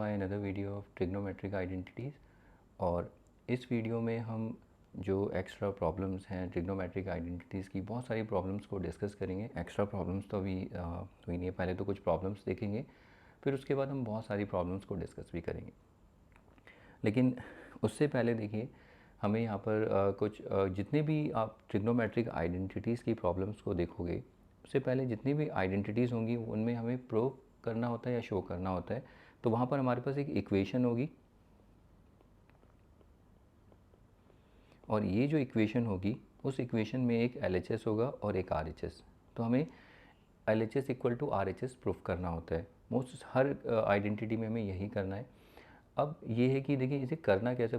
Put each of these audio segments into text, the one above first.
My another video of trigonometric identities. और इस video में हम जो एक्स्ट्रा प्रॉब्लम्स हैं ट्रिग्नोमेट्रिक आइडेंटिटीज़ की, बहुत सारी प्रॉब्लम्स को डिस्कस करेंगे। एक्स्ट्रा प्रॉब्लम्स तो अभी हुई नहीं है, पहले तो कुछ प्रॉब्लम्स देखेंगे, फिर उसके बाद हम बहुत सारी प्रॉब्लम्स को डिस्कस भी करेंगे। लेकिन उससे पहले देखिए, हमें यहाँ पर जितने भी आप ट्रिग्नोमेट्रिक आइडेंटिटीज़ की प्रॉब्लम्स को देखोगे, उससे पहले जितनी भी आइडेंटिटीज़ होंगी उनमें हमें प्रूव करना होता है या शो करना होता है। तो वहाँ पर हमारे पास एक इक्वेशन होगी, और ये जो इक्वेशन होगी उस इक्वेशन में एक LHS होगा और एक RHS। तो हमें LHS equal to RHS proof करना होता है। मोस्ट हर आइडेंटिटी में हमें यही करना है। अब ये है कि देखिए, इसे करना कैसे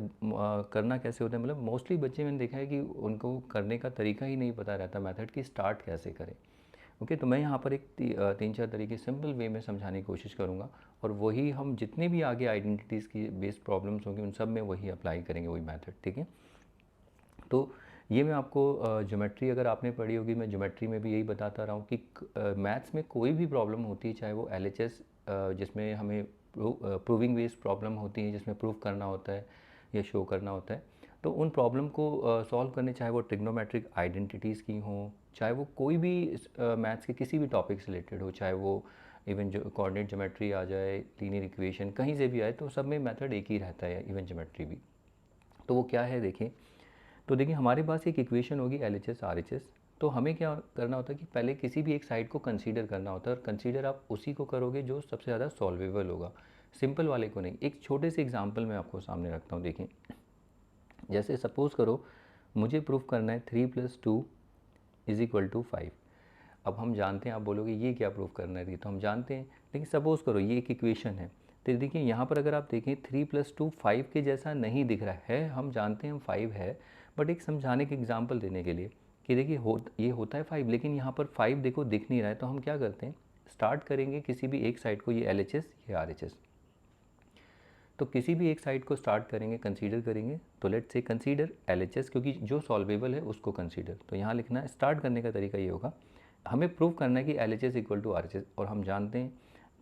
होता है, मतलब मोस्टली बच्चे मैंने देखा है कि उनको करने का तरीका ही नहीं पता रहता, मेथड की स्टार्ट कैसे करें। ओके, तो मैं यहाँ पर एक 3-4 तरीके सिंपल वे में समझाने की कोशिश करूँगा, और वही हम जितनी भी आगे आइडेंटिटीज़ की बेस्ड प्रॉब्लम्स होंगी उन सब में वही अप्लाई करेंगे, वही मेथड। ठीक है, तो ये मैं आपको ज्योमेट्री अगर आपने पढ़ी होगी, मैं ज्योमेट्री में भी यही बताता रहा हूँ कि मैथ्स में कोई भी प्रॉब्लम होती है, चाहे वो LHS जिसमें हमें प्रूविंग बेस्ड प्रॉब्लम होती है, जिसमें प्रूव करना होता है या शो करना होता है, तो उन प्रॉब्लम को सॉल्व करने, चाहे वो ट्रिग्नोमेट्रिक आइडेंटिटीज़ की हों, चाहे वो कोई भी मैथ्स के किसी भी टॉपिक से रिलेटेड हो, चाहे वो इवन जो कोऑर्डिनेट ज्योमेट्री आ जाए, लीनियर इक्वेशन कहीं से भी आए, तो सब में मेथड एक ही रहता है, इवन ज्योमेट्री भी। तो वो क्या है देखिए, तो देखिए हमारे पास एक इक्वेशन होगी LHS RHS। तो हमें क्या करना होता है कि पहले किसी भी एक साइड को कंसीडर करना होता है, और कंसीडर आप उसी को करोगे जो सबसे ज़्यादा सॉल्वेबल होगा, सिंपल वाले को नहीं। एक छोटे से एग्जांपल मैं आपको सामने रखता हूँ। देखिए, जैसे सपोज़ करो मुझे प्रूफ करना है 3+2 इज़ इक्वल टू 5। अब हम जानते हैं, आप बोलोगे ये क्या प्रूफ करना है, तो हम जानते हैं, लेकिन सपोज़ करो ये एक इक्वेशन है। तो देखिए यहाँ पर अगर आप देखें 3+2 5 के जैसा नहीं दिख रहा है, हम जानते हैं हम 5 है, बट एक समझाने के एग्जांपल देने के लिए कि देखिए ये होता है 5, लेकिन यहाँ पर 5 देखो दिख नहीं रहा है, तो हम क्या करते हैं, स्टार्ट करेंगे किसी भी एक साइड को, ये LHS ये RHS। तो किसी भी एक साइड को स्टार्ट करेंगे, कंसीडर करेंगे, तो लेट्स से कंसीडर LHS, क्योंकि जो सॉल्वेबल है उसको कंसीडर। तो यहाँ लिखना है, स्टार्ट करने का तरीका ये होगा, हमें प्रूव करना है कि LHS इक्वल टू RHS, और हम जानते हैं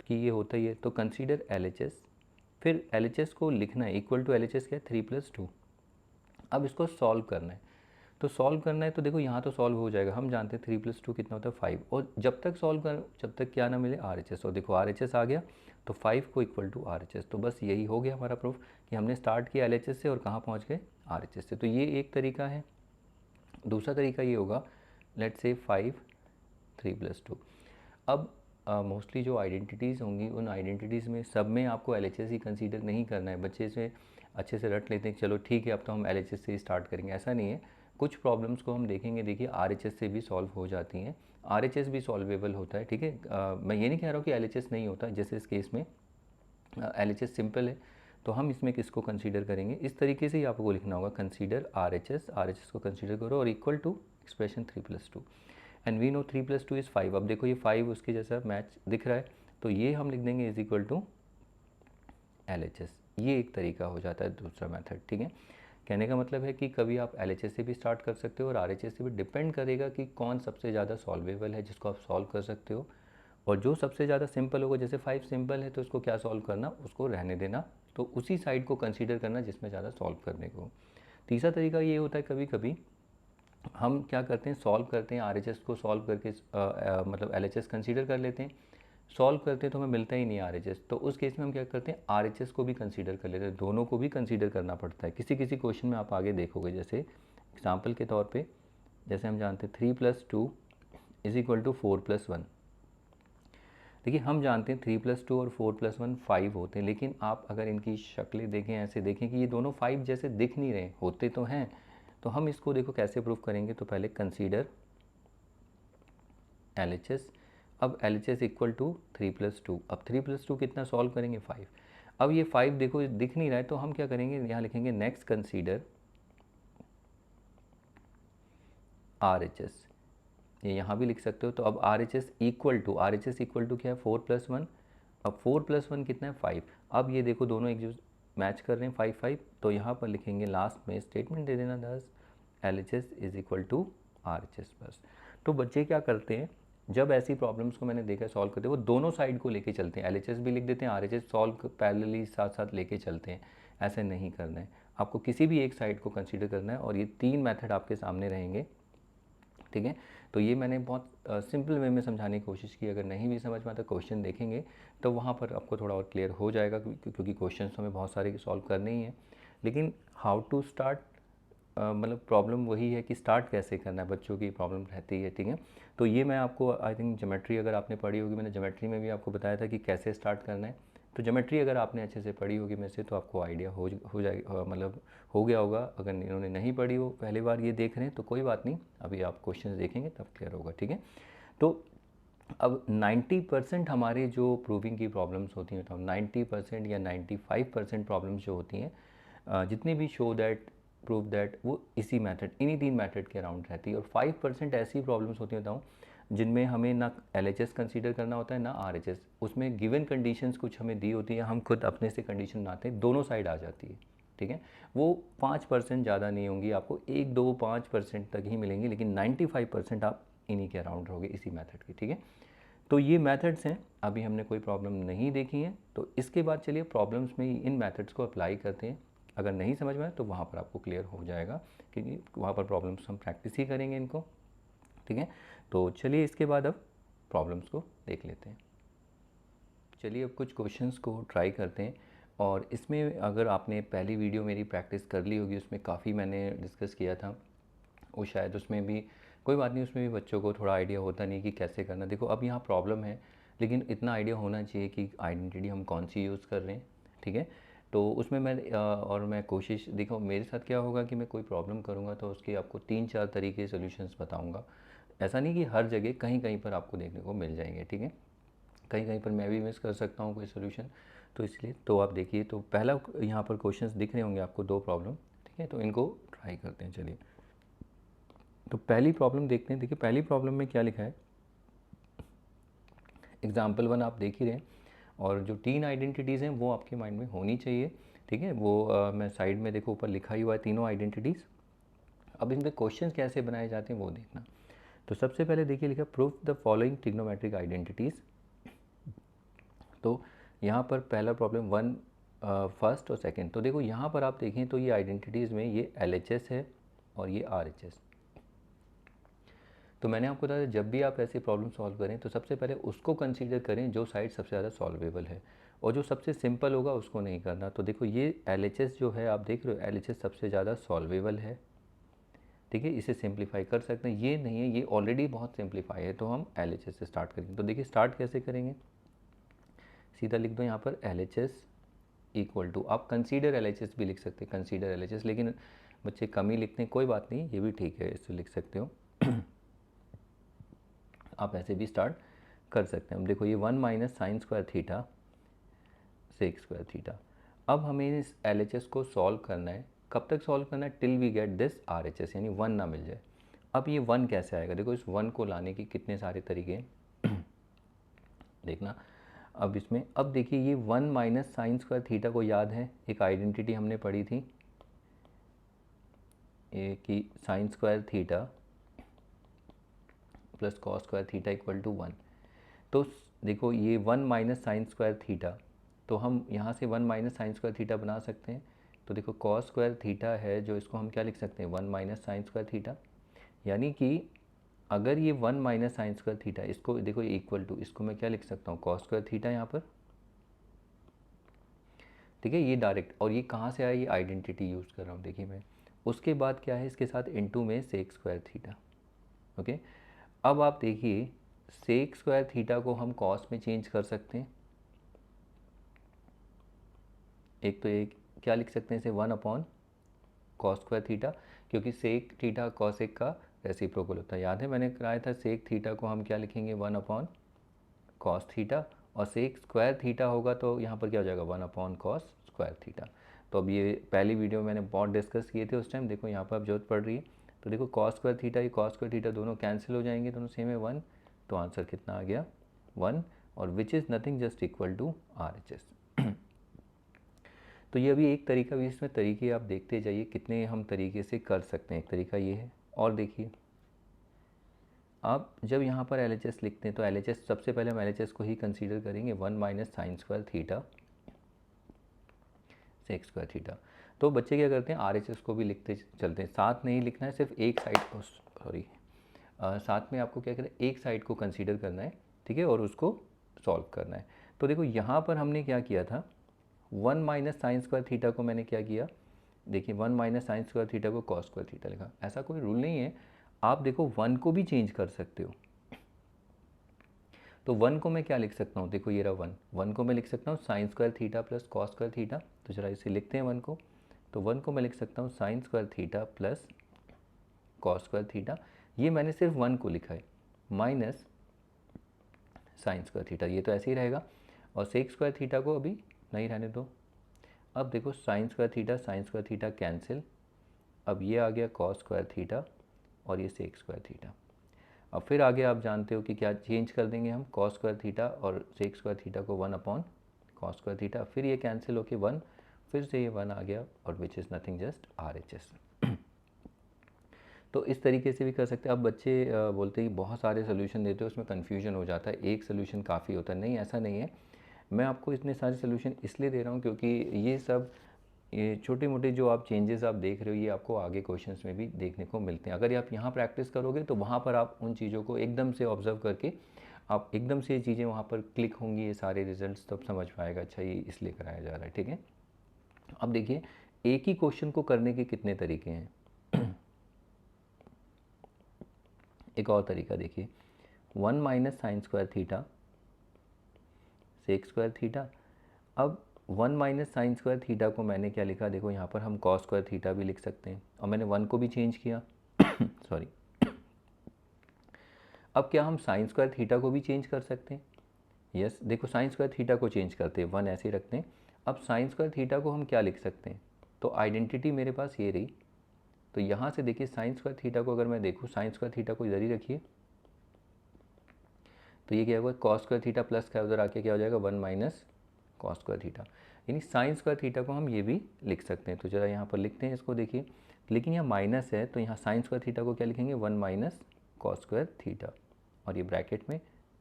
कि ये होता ही है। तो कंसीडर LHS, फिर LHS को लिखना है इक्वल टू LHS क्या है, 3+2। अब इसको सॉल्व करना है, तो सॉल्व करना है, तो देखो यहाँ तो सॉल्व हो जाएगा, हम जानते हैं 3+2 कितना होता है 5, और जब तक सॉल्व कर, जब तक क्या ना मिले RHS, और देखो RHS आ गया, तो 5 को इक्वल टू RHS। तो बस यही हो गया हमारा प्रूफ कि हमने स्टार्ट किया LHS से और कहाँ पहुँच गए, RHS से। तो ये एक तरीका है। दूसरा तरीका ये होगा, लेट्स से 5 3+2। अब मोस्टली जो आइडेंटिटीज़ होंगी, उन आइडेंटिटीज़ में सब में आपको LHS ही कंसीडर नहीं करना है। बच्चे इसमें अच्छे से रट लेते हैं, चलो ठीक है अब तो हम LHS से ही स्टार्ट करेंगे, ऐसा नहीं है। कुछ प्रॉब्लम्स को हम देखेंगे, देखिए RHS से भी सॉल्व हो जाती हैं, RHS भी सॉल्वेबल होता है। ठीक है, मैं ये नहीं कह रहा हूँ कि LHS नहीं होता, जैसे इस केस में LHS सिंपल है, तो हम इसमें किसको कंसीडर करेंगे, इस तरीके से ही आपको लिखना होगा, कंसीडर RHS को कंसीडर करो और equal to expression 3+2, and we know 3+2 is 5। अब देखो ये 5 उसके जैसा मैच दिख रहा है, तो ये हम लिख देंगे इज इक्वल टू LHS। ये एक तरीका हो जाता है, दूसरा मेथड। ठीक है, कहने का मतलब है कि कभी आप LHS से भी स्टार्ट कर सकते हो, और RHS से भी, डिपेंड करेगा कि कौन सबसे ज़्यादा सॉल्वेबल है जिसको आप सॉल्व कर सकते हो, और जो सबसे ज़्यादा सिंपल होगा, जैसे 5 सिंपल है तो उसको क्या सॉल्व करना, उसको रहने देना, तो उसी साइड को कंसीडर करना जिसमें ज़्यादा सॉल्व करने को। तीसरा तरीका ये होता है, कभी कभी हम क्या करते हैं, सॉल्व करते हैं RHS को, सॉल्व करके मतलब LHS कंसीडर कर लेते हैं, सॉल्व करते हैं तो हमें मिलता ही नहीं RHS, तो उस केस में हम क्या करते हैं, RHS को भी कंसीडर कर लेते हैं। दोनों को भी कंसीडर करना पड़ता है, किसी किसी क्वेश्चन में आप आगे देखोगे। जैसे एग्जाम्पल के तौर पे, जैसे हम जानते हैं 3+2 इज इक्वल टू 4+1। देखिए हम जानते हैं 3+2 और 4+1 5 होते हैं, लेकिन आप अगर इनकी शक्लें देखें, ऐसे देखें कि ये दोनों 5 जैसे दिख नहीं रहे, होते तो हैं। तो हम इसको देखो कैसे प्रूफ करेंगे, तो पहले कंसीडर LHS। अब LHS इक्वल टू 3+2, अब 3+2 कितना सॉल्व करेंगे, 5। अब ये 5 देखो दिख नहीं रहा है, तो हम क्या करेंगे, यहाँ लिखेंगे नेक्स्ट कंसीडर RHS, ये यहाँ भी लिख सकते हो। तो अब RHS इक्वल टू क्या है, 4+1। अब 4+1 कितना है, 5। अब ये देखो दोनों एक जो मैच कर रहे हैं, 5 5, तो यहाँ पर लिखेंगे लास्ट में स्टेटमेंट दे देना, 10 LHS is equal to RHS बस। तो बच्चे क्या करते हैं, जब ऐसी प्रॉब्लम्स को मैंने देखा सॉल्व करते वो दोनों साइड को लेके चलते हैं, एलएचएस भी लिख देते हैं, आरएचएस सॉल्व पैरेलली साथ साथ लेके चलते हैं। ऐसे नहीं करना है, आपको किसी भी एक साइड को कंसीडर करना है और ये 3 मेथड आपके सामने रहेंगे, ठीक है। तो ये मैंने बहुत सिंपल वे में समझाने की कोशिश की। अगर नहीं भी समझ में आता क्वेश्चन देखेंगे तो वहाँ पर आपको थोड़ा और क्लियर हो जाएगा, क्योंकि क्वेश्चन तो हमें बहुत सारे सॉल्व करने ही हैं। लेकिन हाउ टू स्टार्ट, मतलब प्रॉब्लम वही है कि स्टार्ट कैसे करना है, बच्चों की प्रॉब्लम रहती है, ठीक है। तो ये मैं आपको आई थिंक ज्योमेट्री अगर आपने पढ़ी होगी, मैंने ज्योमेट्री में भी आपको बताया था कि कैसे स्टार्ट करना है। तो ज्योमेट्री अगर आपने अच्छे से पढ़ी होगी मेरे से तो आपको आइडिया हो जाएगा, मतलब हो गया होगा। अगर इन्होंने नहीं पढ़ी हो, पहली बार ये देख रहे हैं तो कोई बात नहीं, अभी आप क्वेश्चन देखेंगे तब क्लियर होगा, ठीक है। तो अब 90% हमारे जो प्रूविंग की प्रॉब्लम्स होती हैं, तो 90% या 95% प्रॉब्लम्स जो होती हैं, जितनी भी शो दैट, प्रूव दैट, वो इसी मेथड, इन्हीं 3 मेथड के अराउंड रहती है। और 5% ऐसी प्रॉब्लम्स होती हैं बताऊँ जिनमें हमें ना LHS कंसीडर करना होता है ना RHS, उसमें गिवन कंडीशंस कुछ हमें दी होती है, हम खुद अपने से कंडीशन बनाते हैं, दोनों साइड आ जाती है, ठीक है। वो 5% ज़्यादा नहीं होंगी, आपको 1-2-5% तक ही मिलेंगी, लेकिन 95% आप इन्हीं के अराउंड रहोगे, इसी मेथड की, ठीक है। तो ये मेथड्स हैं, अभी हमने कोई प्रॉब्लम नहीं देखी है, तो इसके बाद चलिए प्रॉब्लम्स में इन मेथड्स को अप्लाई करते हैं। अगर नहीं समझ में आए तो वहाँ पर आपको क्लियर हो जाएगा, क्योंकि वहाँ पर प्रॉब्लम्स हम प्रैक्टिस ही करेंगे इनको, ठीक है। तो चलिए इसके बाद अब प्रॉब्लम्स को देख लेते हैं। चलिए अब कुछ क्वेश्चंस को ट्राई करते हैं। और इसमें अगर आपने पहली वीडियो मेरी प्रैक्टिस कर ली होगी, उसमें काफ़ी मैंने डिस्कस किया था, वो शायद उसमें भी कोई बात नहीं, उसमें भी बच्चों को थोड़ा आइडिया होता नहीं कि कैसे करना। देखो अब यहाँ प्रॉब्लम है, लेकिन इतना आइडिया होना चाहिए कि आइडेंटिटी हम कौन सी यूज़ कर रहे हैं, ठीक है। तो उसमें और मैं कोशिश, देखो मेरे साथ क्या होगा कि मैं कोई प्रॉब्लम करूँगा तो उसके आपको 3-4 तरीके सॉल्यूशंस बताऊँगा। ऐसा नहीं कि हर जगह, कहीं कहीं पर आपको देखने को मिल जाएंगे, ठीक है। कहीं कहीं पर मैं भी मिस कर सकता हूँ कोई सोल्यूशन, तो इसलिए तो आप देखिए, तो पहला यहाँ पर क्वेश्चंस दिख रहे होंगे आपको, 2 प्रॉब्लम, ठीक है। तो इनको ट्राई करते हैं, चलिए। तो पहली प्रॉब्लम देखते हैं। देखिए पहली प्रॉब्लम में क्या लिखा है, एग्जाम्पल 1 आप देख ही रहे हैं, और जो 3 आइडेंटिटीज़ हैं वो आपके माइंड में होनी चाहिए, ठीक है। वो मैं साइड में देखो ऊपर लिखा ही हुआ है तीनों आइडेंटिटीज़। अब इनके क्वेश्चन कैसे बनाए जाते हैं वो देखना। तो सबसे पहले देखिए लिखा proof the following trigonometric identities. तो यहाँ पर पहला प्रॉब्लम 1 फर्स्ट और सेकंड। तो देखो यहाँ पर आप देखें तो ये आइडेंटिटीज़ में ये LHS है और ये RHS। तो मैंने आपको बताया जब भी आप ऐसे प्रॉब्लम सॉल्व करें तो सबसे पहले उसको कंसीडर करें जो साइड सबसे ज़्यादा सॉल्वेबल है, और जो सबसे सिंपल होगा उसको नहीं करना। तो देखो ये LHS जो है, आप देख रहे हो LHS सबसे ज़्यादा सॉल्वेबल है, ठीक है। इसे सिंप्लीफाई कर सकते हैं, ये नहीं है, ये ऑलरेडी बहुत सिंप्लीफाई है, तो हम LHS से स्टार्ट करेंगे। तो देखिए स्टार्ट कैसे करेंगे, सीधा लिख दो यहाँ पर LHS इक्वल टू, आप कंसीडर LHS भी लिख सकते हैं, कंसीडर LHS, लेकिन बच्चे कम ही लिखते हैं, कोई बात नहीं, ये भी ठीक है, इससे लिख सकते हो। आप ऐसे भी स्टार्ट कर सकते हैं। अब देखो ये 1 minus sine square theta sec square theta. अब हमें इस LHS को सॉल्व करना है, कब तक सॉल्व करना है, till we get this RHS, यानी 1 ना मिल जाए। अब ये 1 कैसे आएगा, देखो इस 1 को लाने के कितने सारे तरीके हैं देखना। अब इसमें, अब देखिए ये 1 माइनस साइन स्क्वायर थीटा को याद है, एक आइडेंटिटी हमने पढ़ी थी ये कि sine square theta plus cos square theta equal to 1। तो देखो ये 1 माइनस साइन स्क्वायर थीटा, तो हम यहाँ से 1 माइनस साइन स्क्वायर थीटा बना सकते हैं। तो देखो कॉस स्क्वायर थीटा है जो, इसको हम क्या लिख सकते हैं, 1 माइनस साइन स्क्वायर थीटा। यानी कि अगर ये 1 माइनस साइन स्क्वायर थीटा, इसको देखो ये इक्वल टू, इसको मैं क्या लिख सकता हूँ, कॉस स्क्वायर थीटा यहाँ पर, ठीक है। ये डायरेक्ट, और ये कहाँ से आया, ये आइडेंटिटी यूज़ कर रहा हूँ, देखिए मैं। उसके बाद क्या है इसके साथ, इनटू में सेक स्क्वायर थीटा, ओके। अब आप देखिए सेक स्क्वायर थीटा को हम कॉस में चेंज कर सकते हैं। एक तो एक क्या लिख सकते हैं इसे, 1 अपॉन कॉस स्क्वायर थीटा, क्योंकि सेक थीटा कॉसेक का रेसिप्रोकल होता है, याद है मैंने कराया था। सेक थीटा को हम क्या लिखेंगे, 1 अपॉन कॉस थीटा, और सेक स्क्वायर थीटा होगा तो यहाँ पर क्या हो जाएगा, 1 अपॉन कॉस स्क्वायर थीटा। तो अब ये पहली वीडियो मैंने बहुत डिस्कस किए थे उस टाइम, देखो यहाँ पर अब जरूरत पड़ रही है। तो देखो कॉस स्क्वायर थीटा, ये कॉस स्क्वायर थीटा दोनों कैंसिल हो जाएंगे, दोनों सेम है 1, तो आंसर कितना आ गया 1, और which is nothing just equal to RHS। तो ये अभी एक तरीका भी, इसमें तरीके आप देखते जाइए कितने हम तरीके से कर सकते हैं। एक तरीका ये है, और देखिए आप जब यहाँ पर LHS लिखते हैं तो LHS सबसे पहले हम LHS को ही कंसीडर करेंगे 1 minus sine square theta sec square theta. तो बच्चे क्या करते हैं RHS को भी लिखते चलते हैं, साथ नहीं लिखना है, सिर्फ एक साइड, सॉरी साथ में आपको क्या करना है, एक साइड को कंसीडर करना है, ठीक है, और उसको सॉल्व करना है। तो देखो यहाँ पर हमने क्या किया था, 1 माइनस साइन स्क्वायर थीटा को मैंने क्या किया, देखिए 1 माइनस साइन स्क्वायर थीटा को कॉस स्क्वायर थीटा लिखा। ऐसा कोई रूल नहीं है, आप देखो 1 को भी चेंज कर सकते हो। तो 1 को मैं क्या लिख सकता हूँ, देखो ये रहा 1 को मैं लिख सकता हूँ sine square theta plus cos square theta. तो जरा इसे लिखते हैं 1 को, तो 1 को मैं लिख सकता हूँ sine square theta plus cos square theta. ये मैंने सिर्फ 1 को लिखा है, माइनस साइन स्क्वायर थीटा, ये तो ऐसे ही रहेगा, और सेक स्क्वायर थीटा को अभी नहीं रहने दो। अब देखो साइन स्क्वायर थीटा कैंसिल, अब ये आ गया कॉस स्क्वायर थीटा और ये सेक स्क्वायर थीटा। अब फिर आगे आप जानते हो कि क्या चेंज कर देंगे हम, कॉस स्क्वायर थीटा और सेक स्क्वायर थीटा को 1 अपॉन कॉस स्क्वायर थीटा, फिर ये कैंसिल होके 1, फिर से ये 1 आ गया, और which is nothing just RHS। तो इस तरीके से भी कर सकते हैं। अब बच्चे बोलते हैं बहुत सारे सोल्यूशन देते हो, उसमें कन्फ्यूजन हो जाता है, एक सोल्यूशन काफ़ी होता है। नहीं, ऐसा नहीं है, मैं आपको इतने सारे सोल्यूशन इसलिए दे रहा हूँ क्योंकि ये सब ये छोटे मोटे जो आप चेंजेस आप देख रहे हो, ये आपको आगे क्वेश्चंस में भी देखने को मिलते हैं। अगर आप यहाँ प्रैक्टिस करोगे तो वहाँ पर आप उन चीज़ों को एकदम से ऑब्जर्व करके आप एकदम से ये चीज़ें वहाँ पर क्लिक होंगी, ये सारे रिजल्ट्स, तब समझ पाएगा अच्छा ये इसलिए कराया जा रहा है, ठीक है। अब देखिए एक ही क्वेश्चन को करने के कितने तरीके हैं। एक और तरीका देखिए, 1 minus sine square theta sec square theta. अब 1 माइनस साइन स्क्वायर थीटा को मैंने क्या लिखा, देखो यहाँ पर हम कॉस स्क्वायर थीटा भी लिख सकते हैं, और मैंने 1 को भी चेंज किया। सॉरी। अब क्या हम साइन स्क्वायर थीटा को भी चेंज कर सकते हैं? यस, देखो साइन स्क्वायर थीटा को चेंज करते हैं, 1 ऐसे ही रखते हैं। अब साइन स्क्वायर थीटा को हम क्या लिख सकते हैं, तो आइडेंटिटी मेरे पास ये रही। तो यहाँ से देखिए साइन स्क्वायर थीटा को अगर मैं देखूँ, साइन स्क्वायर थीटा को इधर ही रखिए, तो ये क्या होगा, कॉस स्क्वायर थीटा प्लस का उधर आके क्या हो जाएगा, 1 माइनस कॉस स्क्वायर थीटा। यानी साइन स्क्वायर थीटा को हम ये भी लिख सकते हैं। तो जरा यहाँ पर लिखते हैं इसको, देखिए, लेकिन यहाँ माइनस है तो यहाँ साइन स्क्वायर थीटा को क्या लिखेंगे, 1 माइनस कॉस स्क्वायर थीटा, और ये ब्रैकेट में,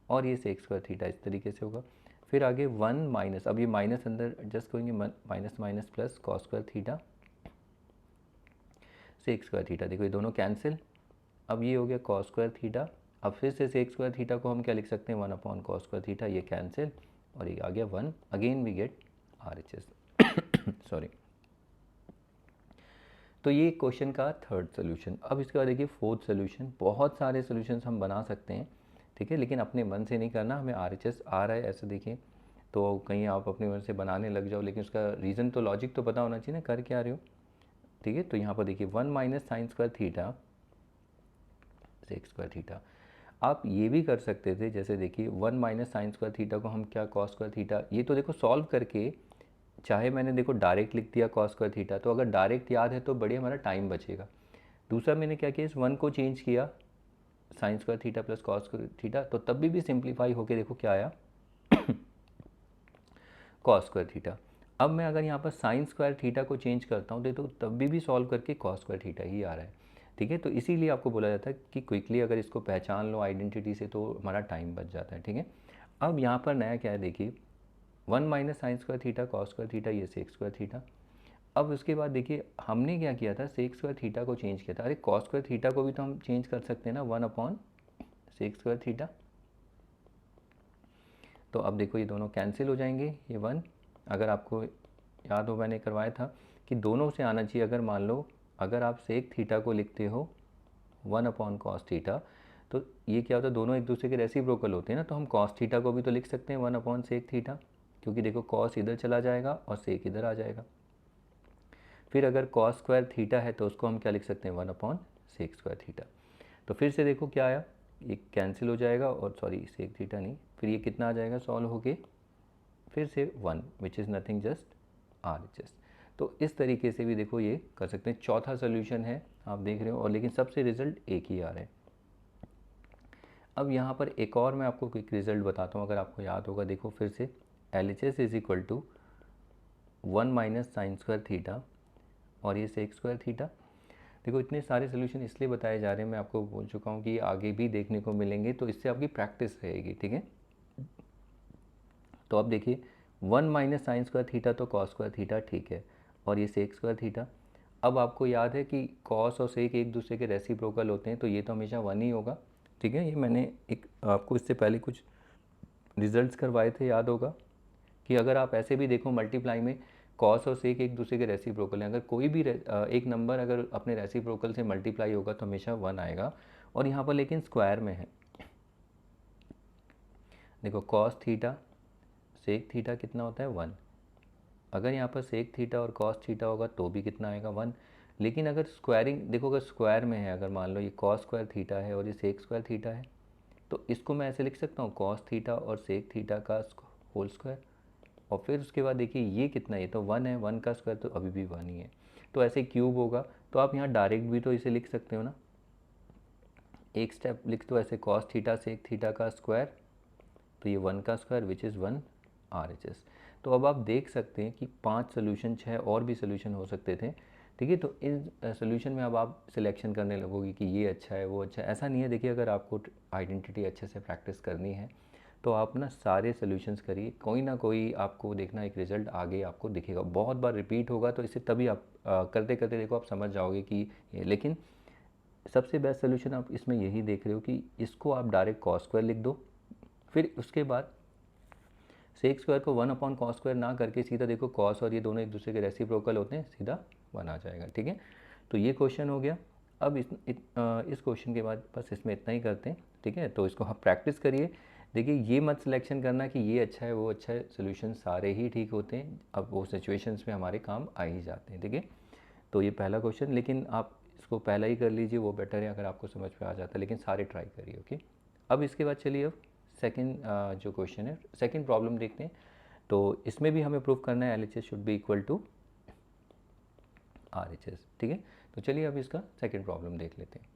और ये सेक स्क्वायर थीटा, इस तरीके से होगा। फिर आगे 1 माइनस, अब ये माइनस अंदर एडजस्ट करेंगे, minus minus plus cos square theta sec square theta, देखो ये दोनों कैंसिल। अब ये हो गया कॉस स्क्वायर थीटा, अब फिर से सेक स्क्वायर थीटा को हम क्या लिख सकते हैं, 1 अपॉन कॉस स्क्वायर थीटा, ये कैंसिल, और ये आ गया 1, again we get RHS। Sorry. तो ये क्वेश्चन का थर्ड सोल्यूशन। अब इसके बाद देखिए फोर्थ सोल्यूशन। बहुत सारे सोल्यूशंस हम बना सकते हैं, ठीक है, लेकिन अपने मन से नहीं करना, हमें RHS आ रहा है ऐसे देखिए, तो कहीं आप अपने मन से बनाने लग जाओ, लेकिन उसका रीज़न तो लॉजिक तो पता होना चाहिए ना, कर क्या रहे हो, ठीक है। तो यहाँ पर देखिए 1 minus sine square theta sec square theta. आप ये भी कर सकते थे, जैसे देखिए 1 माइनस साइन स्क्वायर थीटा को हम क्या कॉस स्क्वायर थीटा, ये तो देखो सॉल्व करके, चाहे मैंने देखो डायरेक्ट लिख दिया कॉस स्क्वायर थीटा, तो अगर डायरेक्ट याद है तो बढ़िया, हमारा टाइम बचेगा। दूसरा मैंने क्या किया, इस 1 को चेंज किया sign square theta plus cos square theta, तो तब भी सिंप्लीफाई होके देखो क्या आया, कॉस स्क्वायर थीटा। अब मैं अगर यहाँ पर साइन स्क्वायर थीटा को चेंज करता हूँ तो तब भी सॉल्व करके कॉस स्क्वायर थीटा ही आ रहा है, ठीक है। तो इसीलिए आपको बोला जाता है कि क्विकली अगर इसको पहचान लो आइडेंटिटी से तो हमारा टाइम बच जाता है, ठीक है। अब यहाँ पर नया क्या है, देखिए 1 minus sine square theta cos square theta, ये सेक स्क्वायर थीटा। अब उसके बाद देखिए हमने क्या किया था, सेक स्क्वायर थीटा को चेंज किया था, अरे कॉस स्क्वायर थीटा को भी तो हम चेंज कर सकते हैं ना, 1 अपॉन सेक स्क्वायर थीटा। तो अब देखो ये दोनों कैंसिल हो जाएंगे, ये 1, अगर आपको याद हो मैंने करवाया था कि दोनों से आना चाहिए। अगर मान लो अगर आप सेक थीटा को लिखते हो 1 अपॉन कॉस थीटा, तो ये क्या होता है, दोनों एक दूसरे के रेसिप्रोकल होते हैं ना, तो हम कॉस थीटा को भी तो लिख सकते हैं 1 अपॉन सेक थीटा, क्योंकि देखो कॉस इधर चला जाएगा और सेक इधर आ जाएगा। फिर अगर कॉस स्क्वायर थीटा है तो उसको हम क्या लिख सकते हैं, 1 अपॉन सेक स्क्वायर थीटा। तो फिर से देखो क्या आया, ये कैंसिल हो जाएगा, और सॉरी सेक थीटा नहीं, फिर ये कितना आ जाएगा सॉल्व होके, फिर से 1 which is nothing just RHS। तो इस तरीके से भी देखो ये कर सकते हैं। चौथा सोल्यूशन है, आप देख रहे हो, और लेकिन सबसे रिजल्ट एक ही आ रहा है। अब यहाँ पर एक और मैं आपको क्विक रिजल्ट बताता हूँ, अगर आपको याद होगा, देखो फिर से LHS is equal to 1 minus sine square theta और ये सेक स्क्वायर थीटा। देखो इतने सारे सोल्यूशन इसलिए बताए जा रहे हैं, मैं आपको बोल चुका हूँ कि आगे भी देखने को मिलेंगे, तो इससे आपकी प्रैक्टिस रहेगी, ठीक है। तो अब देखिए 1 माइनस साइन स्क्वायर थीटा तो कॉस स्क्वायर थीटा ठीक है, और ये सेक स्क्वायर थीटा। अब आपको याद है कि कॉस और सेक एक दूसरे के रेसिप्रोकल होते हैं, तो ये तो हमेशा 1 ही होगा, ठीक है। ये मैंने एक आपको इससे पहले कुछ रिजल्ट्स करवाए थे, याद होगा कि अगर आप ऐसे भी देखो मल्टीप्लाई में कॉस और सेक एक दूसरे के रेसिप्रोकल हैं, अगर कोई भी एक नंबर अगर अपने रेसिप्रोकल से मल्टीप्लाई होगा तो हमेशा 1 आएगा। और यहाँ पर लेकिन स्क्वायर में है, देखो कॉस थीटा सेक थीटा कितना होता है 1। अगर यहाँ पर सेक थीटा और कॉस थीटा होगा तो भी कितना आएगा 1। लेकिन अगर स्क्वायरिंग देखो, अगर स्क्वायर में है, अगर मान लो ये कॉस स्क्वायर थीटा है और ये सेक स्क्वायर थीटा है, तो इसको मैं ऐसे लिख सकता हूँ कॉस थीटा और सेक थीटा का होल स्क्वायर। और फिर उसके बाद देखिए ये कितना है, ये तो 1 है, 1 का स्क्वायर तो अभी भी 1 ही है, तो ऐसे क्यूब होगा। तो आप यहाँ डायरेक्ट भी तो इसे लिख सकते हो ना, एक स्टेप लिख दो ऐसे कॉस थीटा सेक थीटा का स्क्वायर, तो ये 1 का स्क्वायर विच इज़ 1 RHS। तो अब आप देख सकते हैं कि 5 सोल्यूशन, 6 और भी सोल्यूशन हो सकते थे, ठीक है। तो इस सोल्यूशन में अब आप सिलेक्शन करने लगोगे कि ये अच्छा है वो अच्छा है, ऐसा नहीं है। देखिए अगर आपको आइडेंटिटी अच्छे से प्रैक्टिस करनी है तो आप ना सारे सोल्यूशंस करिए, कोई ना कोई आपको देखना एक रिज़ल्ट आगे आपको दिखेगा। बहुत बार रिपीट होगा तो इससे तभी आप करते करते देखो आप समझ जाओगे कि ये। लेकिन सबसे बेस्ट सोल्यूशन आप इसमें यही देख रहे हो कि इसको आप डायरेक्ट कॉस स्क्वायर लिख दो, फिर उसके बाद सेक स्क्वायर को 1 अपॉन कॉस स्क्वायर ना करके सीधा देखो कॉस और ये दोनों एक दूसरे के रेसिप्रोकल होते हैं, सीधा 1 आ जाएगा, ठीक है। तो ये क्वेश्चन हो गया। अब इस क्वेश्चन के बाद बस इसमें इतना ही करते हैं, ठीक है। तो इसको आप प्रैक्टिस करिए। देखिए ये मत सिलेक्शन करना कि ये अच्छा है वो अच्छा है, सोल्यूशन सारे ही ठीक होते हैं, अब वो सिचुएशंस में हमारे काम आ ही जाते हैं, ठीक है। तो ये पहला क्वेश्चन, लेकिन आप इसको पहला ही कर लीजिए, वो बेटर है अगर आपको समझ में आ जाता है, लेकिन सारे ट्राई करिए, ओके। अब इसके बाद चलिए अब सेकंड जो क्वेश्चन है, सेकंड प्रॉब्लम देखते हैं। तो इसमें भी हमें प्रूव करना है LHS should be equal to RHS, ठीक है। तो चलिए अब इसका सेकंड प्रॉब्लम देख लेते हैं।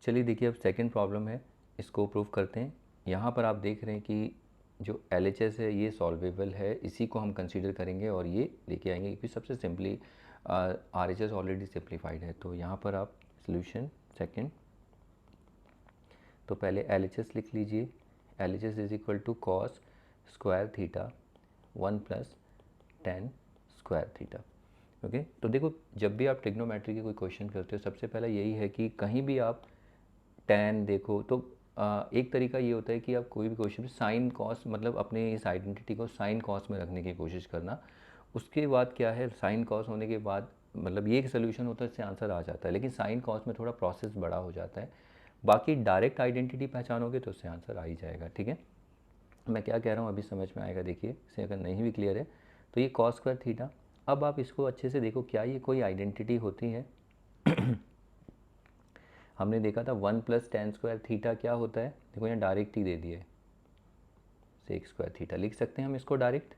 चलिए देखिए अब सेकंड प्रॉब्लम है, इसको प्रूव करते हैं। यहाँ पर आप देख रहे हैं कि जो LHS है ये सॉल्वेबल है, इसी को हम कंसीडर करेंगे और ये लेके आएंगे, क्योंकि सबसे सिंपली RHS ऑलरेडी सिंप्लीफाइड है। तो यहाँ पर आप सोल्यूशन सेकंड, तो पहले LHS लिख लीजिए। LHS is equal to cos square theta 1 plus tan square theta, okay. तो देखो जब भी आप ट्रिग्नोमेट्री के कोई क्वेश्चन करते हो सबसे पहले यही है कि कहीं भी आप टेन देखो तो एक तरीका ये होता है कि आप कोई भी क्वेश्चन साइन कॉस, मतलब अपने इस आइडेंटिटी को साइन कॉस में रखने की कोशिश करना। उसके बाद क्या है, साइन कॉस होने के बाद मतलब ये एक सोल्यूशन होता है, इससे आंसर आ जाता है, लेकिन साइन कॉस में थोड़ा प्रोसेस बड़ा हो जाता है। बाकी डायरेक्ट आइडेंटिटी पहचानोगे तो उससे आंसर आ ही जाएगा, ठीक है। मैं क्या कह रहा हूँ अभी समझ में आएगा, देखिए इसे अगर नहीं भी क्लियर है तो ये कॉस स्क्वायर थीटा। अब आप इसको अच्छे से देखो, क्या ये कोई आइडेंटिटी होती है? हमने देखा था 1 प्लस टेन स्क्वायर थीटा क्या होता है, देखो यहाँ डायरेक्ट ही दे दिए, सेक स्क्वायर थीटा लिख सकते हैं हम इसको डायरेक्ट।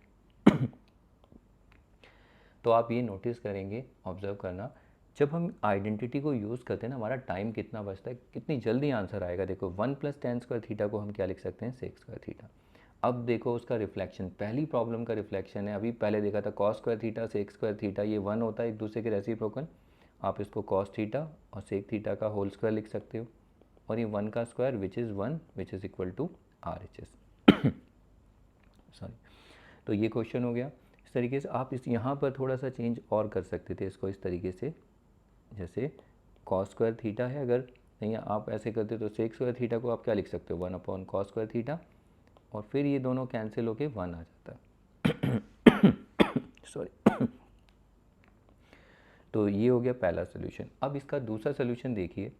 तो आप ये नोटिस करेंगे, ऑब्जर्व करना, जब हम आइडेंटिटी को यूज़ करते हैं ना हमारा टाइम कितना बचता है, कितनी जल्दी आंसर आएगा। देखो 1 प्लस टेन स्क्वायर थीटा को हम क्या लिख सकते हैं, सेक स्क्वायर थीटा। अब देखो उसका रिफ्लेक्शन, पहली प्रॉब्लम का रिफ्लेक्शन है, अभी पहले देखा था cos square theta sec square theta, ये 1 होता है एक दूसरे के रेसिप्रोकल। आप इसको कॉस थीटा और सेक थीटा का होल स्क्वायर लिख सकते हो, और ये 1 का square which is 1 which is equal to RHS, sorry. तो ये क्वेश्चन हो गया। इस तरीके से आप इस यहाँ पर थोड़ा सा चेंज और कर सकते थे इसको, इस तरीके से, जैसे कॉस स्क्वायर थीटा है, अगर नहीं आप ऐसे करते तो सेक स्क्वायर थीटा को आप क्या लिख सकते हो, 1 अपॉन कॉस स्क्वायर थीटा, और फिर ये दोनों कैंसिल होके 1 आ जाता है। सॉरी। तो ये हो गया पहला सोल्यूशन। अब इसका दूसरा सोल्यूशन देखिए,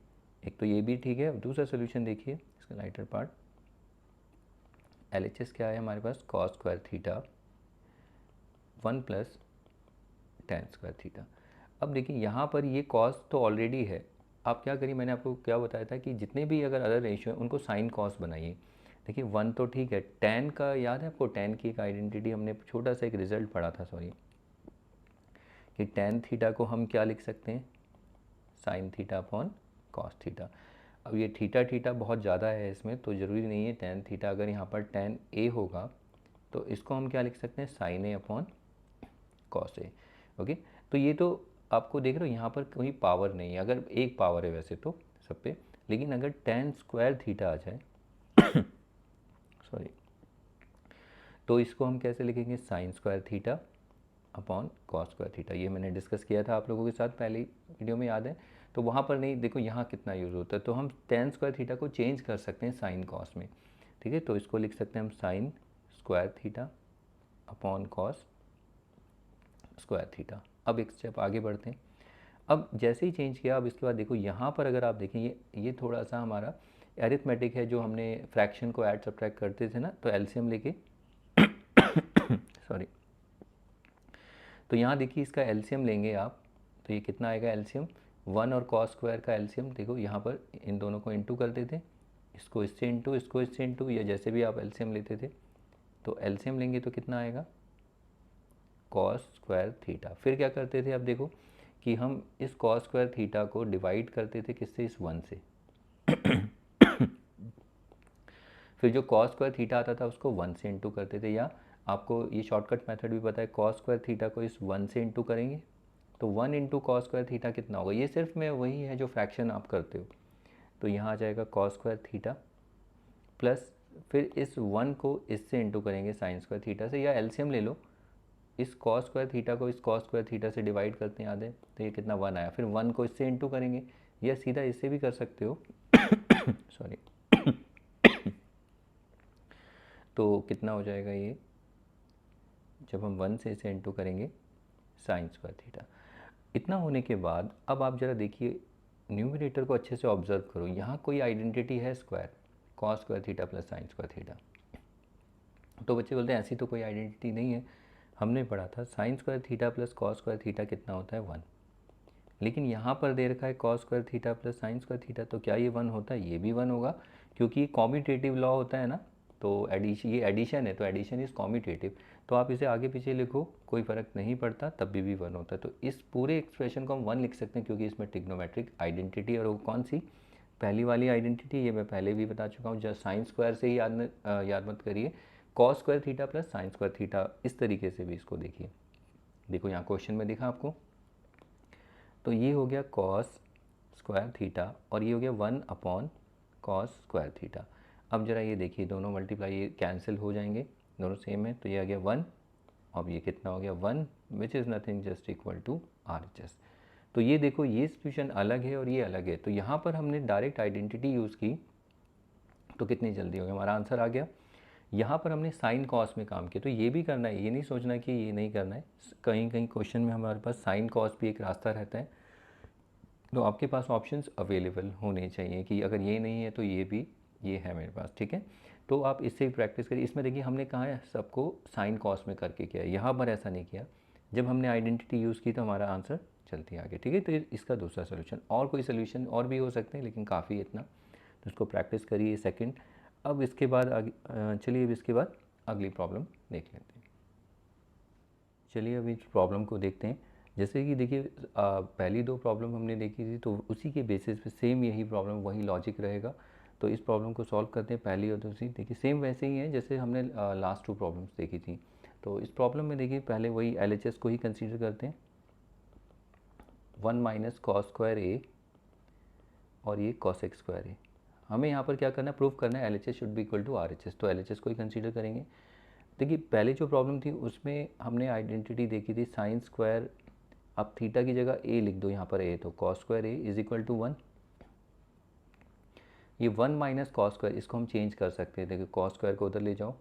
एक तो ये भी ठीक है, दूसरा सोल्यूशन देखिए इसका लाइटर पार्ट। LHS क्या है हमारे पास, cos square theta 1 plus tan square theta. अब देखिए यहाँ पर ये कॉस तो ऑलरेडी है, आप क्या करिए, मैंने आपको क्या बताया था कि जितने भी अगर अदर रेशियो हैं उनको साइन कॉस बनाइए। देखिए 1 तो ठीक है, टेन का याद है आपको, टेन की एक आइडेंटिटी हमने छोटा सा एक रिजल्ट पढ़ा था, सॉरी, कि टेन थीटा को हम क्या लिख सकते हैं, sine theta upon cos theta. अब ये थीटा थीटा बहुत ज़्यादा है इसमें, तो ज़रूरी नहीं है टेन थीटा, अगर यहाँ पर टेन ए होगा तो इसको हम क्या लिख सकते हैं, sign A upon cos A, okay. तो ये तो आपको देख रहे हो यहाँ पर कोई पावर नहीं है, अगर एक पावर है वैसे तो सब पे, लेकिन अगर tan स्क्वायर थीटा आ जाए सॉरी, तो इसको हम कैसे लिखेंगे, sign square theta upon cos square theta. ये मैंने डिस्कस किया था आप लोगों के साथ पहले वीडियो में, याद है? तो वहाँ पर नहीं, देखो यहाँ कितना यूज़ होता है, तो हम tan स्क्वायर थीटा को चेंज कर सकते हैं साइन कॉस में, ठीक है? तो इसको लिख सकते हैं हम sign square theta upon cos square theta. अब एक स्टेप आगे बढ़ते हैं। अब जैसे ही चेंज किया, अब इसके बाद देखो यहाँ पर अगर आप देखें, ये थोड़ा सा हमारा एरिथमेटिक है, जो हमने फ्रैक्शन को ऐड सब्ट्रैक्ट करते थे ना, तो एलसीएम लेके सॉरी, तो यहाँ देखिए इसका एलसीएम लेंगे आप, तो ये कितना आएगा एलसीएम, 1 और कॉस स्क्वायर का एलसीएम देखो यहाँ पर इन दोनों को इंटू कर देते, इसको इससे इंटू, इसको इससे इंटू, या जैसे भी आप एलसीएम लेते थे, तो एलसीएम लेंगे तो कितना आएगा, कॉस स्क्वायर थीटा। फिर क्या करते थे, अब देखो कि हम इस कॉस स्क्वायर थीटा को डिवाइड करते थे किससे, इस 1 से फिर जो कॉस स्क्वायर थीटा आता था उसको 1 से इंटू करते थे, या आपको ये शॉर्टकट मेथड भी पता है, कॉस स्क्वायर थीटा को इस 1 से इंटू करेंगे तो 1 इंटू कॉस स्क्वायर थीटा कितना होगा, ये सिर्फ में वही है जो फ्रैक्शन आप करते हो, तो यहाँ आ जाएगा कॉस स्क्वायर थीटा प्लस, फिर इस 1 को इससे इंटू करेंगे साइन स्क्वायर थीटा से, या एलसीएम ले लो, इस कॉस स्क्वायर थीटा को इस कॉस स्क्वायर थीटा से डिवाइड करते हैं आधे, तो ये कितना 1 आया, फिर 1 को इससे इंटू करेंगे, या सीधा इससे भी कर सकते हो सॉरी तो कितना हो जाएगा ये, जब हम 1 से इसे इंटू करेंगे साइन स्क्वायर थीटा। इतना होने के बाद अब आप ज़रा देखिए न्यूमरेटर को अच्छे से ऑब्जर्व करो, यहाँ कोई आइडेंटिटी है square, cos square theta plus sign square theta, तो बच्चे बोलते हैं ऐसी तो कोई आइडेंटिटी नहीं है। हमने पढ़ा था sign square theta plus cos square theta कितना होता है 1, लेकिन यहाँ पर दे रखा है cos square theta plus sign square theta, तो क्या ये 1 होता है, ये भी 1 होगा, क्योंकि कॉम्यूटेटिव लॉ होता है ना, तो एडिशन, ये एडिशन है तो एडिशन इज़ कॉम्यूटेटिव, तो आप इसे आगे पीछे लिखो कोई फ़र्क नहीं पड़ता, तब भी 1 होता है। तो इस पूरे एक्सप्रेशन को हम 1 लिख सकते हैं, क्योंकि इसमें ट्रिग्नोमेट्रिक आइडेंटिटी, और वो कौन सी, पहली वाली आइडेंटिटी, ये मैं पहले भी बता चुका हूँ, जस्ट साइन स्क्वायर से ही याद मत करिए, cos square theta plus sign square theta, इस तरीके से भी इसको देखिए। देखो यहाँ क्वेश्चन में दिखा आपको, तो ये हो गया कॉस स्क्वायर थीटा और ये हो गया 1 अपॉन कॉस स्क्वायर थीटा। अब जरा ये देखिए दोनों मल्टीप्लाई, ये कैंसिल हो जाएंगे, दोनों सेम है, तो ये आ गया 1, अब ये कितना हो गया 1, which is nothing just equal to RHS। तो ये देखो ये सिचुएशन अलग है और ये अलग है, तो यहाँ पर हमने डायरेक्ट आइडेंटिटी यूज़ की, तो कितनी जल्दी हो गया, हमारा आंसर आ गया। यहाँ पर हमने साइन कॉस में काम किया, तो ये भी करना है, ये नहीं सोचना कि ये नहीं करना है, कहीं कहीं क्वेश्चन में हमारे पास साइन कॉस भी एक रास्ता रहता है, तो आपके पास ऑप्शंस अवेलेबल होने चाहिए कि अगर ये नहीं है तो ये भी, ये है मेरे पास, ठीक है? तो आप इससे भी प्रैक्टिस करिए। इसमें देखिए हमने कहा है सबको साइन कॉस में करके किया है, यहाँ पर ऐसा नहीं किया, जब हमने आइडेंटिटी यूज़ की तो हमारा आंसर चलती आगे, ठीक है? तो इसका दूसरा सोल्यूशन, और कोई सोल्यूशन और भी हो सकते हैं लेकिन काफ़ी इतना, तो इसको प्रैक्टिस करिए सेकेंड। अब इसके बाद आगे चलिए, अब इसके बाद अगली प्रॉब्लम देख लेते हैं। चलिए अब इस प्रॉब्लम को देखते हैं। जैसे कि देखिए पहली दो प्रॉब्लम हमने देखी थी, तो उसी के बेसिस पे सेम यही प्रॉब्लम, वही लॉजिक रहेगा। तो इस प्रॉब्लम को सॉल्व करते हैं, पहली और दूसरी देखिए सेम वैसे ही है जैसे हमने लास्ट 2 प्रॉब्लम्स देखी थी। तो इस प्रॉब्लम में देखिए पहले वही LHS को ही कंसीडर करते हैं, 1 माइनस कॉस स्क्वायर ए और ये कॉसेक स्क्वायर ए। हमें यहाँ पर क्या करना है, प्रूफ करना है LHS should be equal to RHS, तो LHS को ही कंसीडर करेंगे। देखिए पहले जो प्रॉब्लम थी उसमें हमने आइडेंटिटी देखी थी साइन स्क्वायर, अब थीटा की जगह ए लिख दो, यहाँ पर ए, तो cos square A is equal to 1। ये 1 माइनस कॉस स्क्वायर, इसको हम चेंज कर सकते हैं, देखिए कॉस स्क्वायर को उधर ले जाओ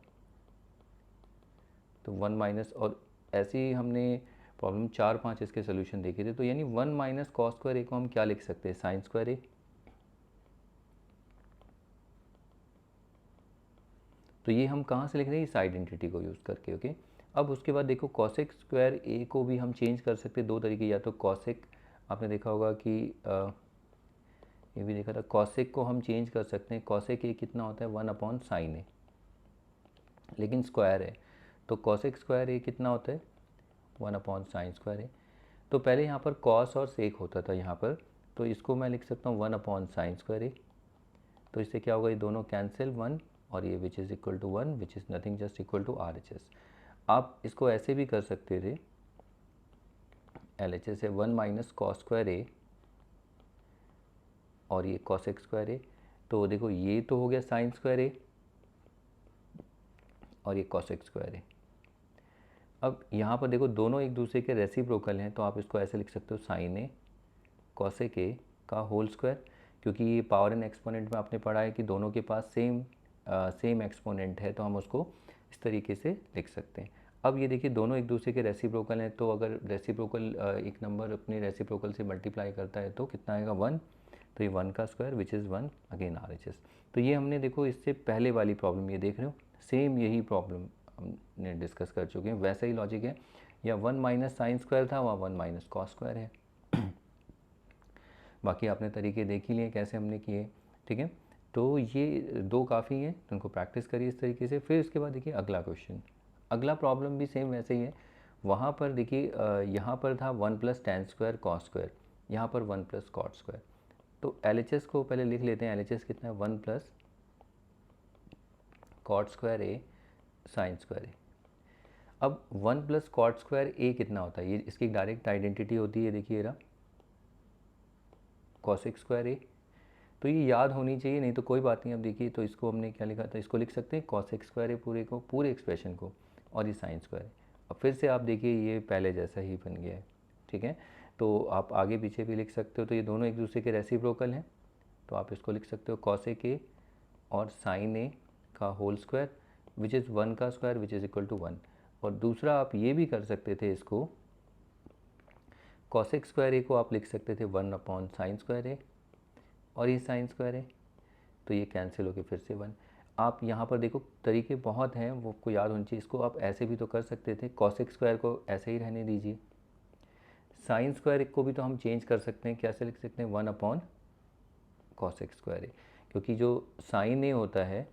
तो 1 माइनस, और ऐसे ही हमने प्रॉब्लम 4-5 इसके सोल्यूशन देखे थे, तो यानी 1 माइनस कॉस स्क्वायर ए को हम क्या लिख सकते हैं, साइन स्क्वायर ए। तो ये हम कहाँ से लिख रहे हैं, इस आइडेंटिटी को यूज़ करके, ओके। अब उसके बाद देखो कॉसेक स्क्वायर ए को भी हम चेंज कर सकते हैं दो तरीके, या तो कॉसेक, आपने देखा होगा कि ये भी देखा था, कॉसेक को हम चेंज कर सकते हैं, कॉसेक ए कितना होता है 1 अपॉन साइन ए, लेकिन स्क्वायर है, तो कॉसेक स्क्वायर ए कितना होता है 1 अपॉन साइन स्क्वायर ए। तो पहले यहाँ पर कॉस और सेक होता था यहाँ पर, तो इसको मैं लिख सकता हूँ 1 अपॉन साइन स्क्वायर ए, तो इससे क्या होगा, ये दोनों कैंसिल 1, और ये which is equal to 1 which is nothing just equal to RHS। आप इसको ऐसे भी कर सकते थे, LHS है 1 माइनस कॉस स्क्वायर ए और ये कॉसेक स्क्वायर ए। तो देखो ये तो हो गया साइन स्क्वायर ए और ये कॉसेक स्क्वायर ए। अब यहाँ पर देखो दोनों एक दूसरे के रेसिप्रोकल हैं, तो आप इसको ऐसे लिख सकते हो साइन ए कॉसेक ए का होल स्क्वायर, क्योंकि ये पावर एंड एक्सपोनेंट में आपने पढ़ा है कि दोनों के पास सेम एक्सपोनेंट है, तो हम उसको इस तरीके से लिख सकते हैं। अब ये देखिए दोनों एक दूसरे के रेसिप्रोकल हैं, तो अगर रेसिप्रोकल एक नंबर अपने रेसिप्रोकल से मल्टीप्लाई करता है तो कितना आएगा 1, तो ये 1 का square which is 1 again RHS। तो ये हमने देखो इससे पहले वाली प्रॉब्लम ये देख रहे हो, सेम यही प्रॉब्लम हमने डिस्कस कर चुके हैं, वैसा ही लॉजिक है। या 1 माइनस साइन स्क्वायर था, वहाँ 1 माइनस कॉस स्क्वायर है। बाकी आपने तरीके देख ही लिए कैसे हमने किए, ठीक है। तो ये दो काफ़ी हैं, तो उनको प्रैक्टिस करिए इस तरीके से। फिर उसके बाद देखिए अगला क्वेश्चन, अगला प्रॉब्लम भी सेम वैसे ही है। वहाँ पर देखिए यहाँ पर था 1 plus tan square cos square, यहाँ पर 1 प्लस कॉट स्क्वायर। तो LHS को पहले लिख लेते हैं। LHS कितना है 1 प्लस कॉट स्क्वायर ए साइन स्क्वायर ए। अब 1 प्लस कॉट स्क्वायर ए कितना होता है, ये इसकी डायरेक्ट आइडेंटिटी होती है, देखिए रहा कॉसेक स्क्वायर ए। तो ये याद होनी चाहिए, नहीं तो कोई बात नहीं। अब देखिए तो इसको हमने क्या लिखा था, इसको लिख सकते हैं कॉसेक स्क्वायर ए पूरे को, पूरे एक्सप्रेशन को, और ये साइन स्क्वायर है। अब फिर से आप देखिए ये पहले जैसा ही बन गया है, ठीक है। तो आप आगे पीछे भी लिख सकते हो, तो ये दोनों एक दूसरे के रेसिप्रोकल हैं, तो आप इसको लिख सकते हो कॉसेक ए और साइन ए का होल स्क्वायर विच इज़ 1 का square which is equal to 1। और दूसरा आप ये भी कर सकते थे, इसको कॉसेक स्क्वायर ए को आप लिख सकते थे 1 अपॉन साइन स्क्वायर ए, और ये साइन स्क्वायर है, तो ये कैंसिल हो के फिर से 1। आप यहाँ पर देखो तरीके बहुत हैं, वो आपको याद होनी चाहिए। इसको आप ऐसे भी तो कर सकते थे, कॉसेक स्क्वायर को ऐसे ही रहने दीजिए। साइन स्क्वायर को भी तो हम चेंज कर सकते हैं, कैसे लिख सकते हैं 1 अपॉन कॉसेक स्क्वायर ए, क्योंकि जो साइन ए होता है,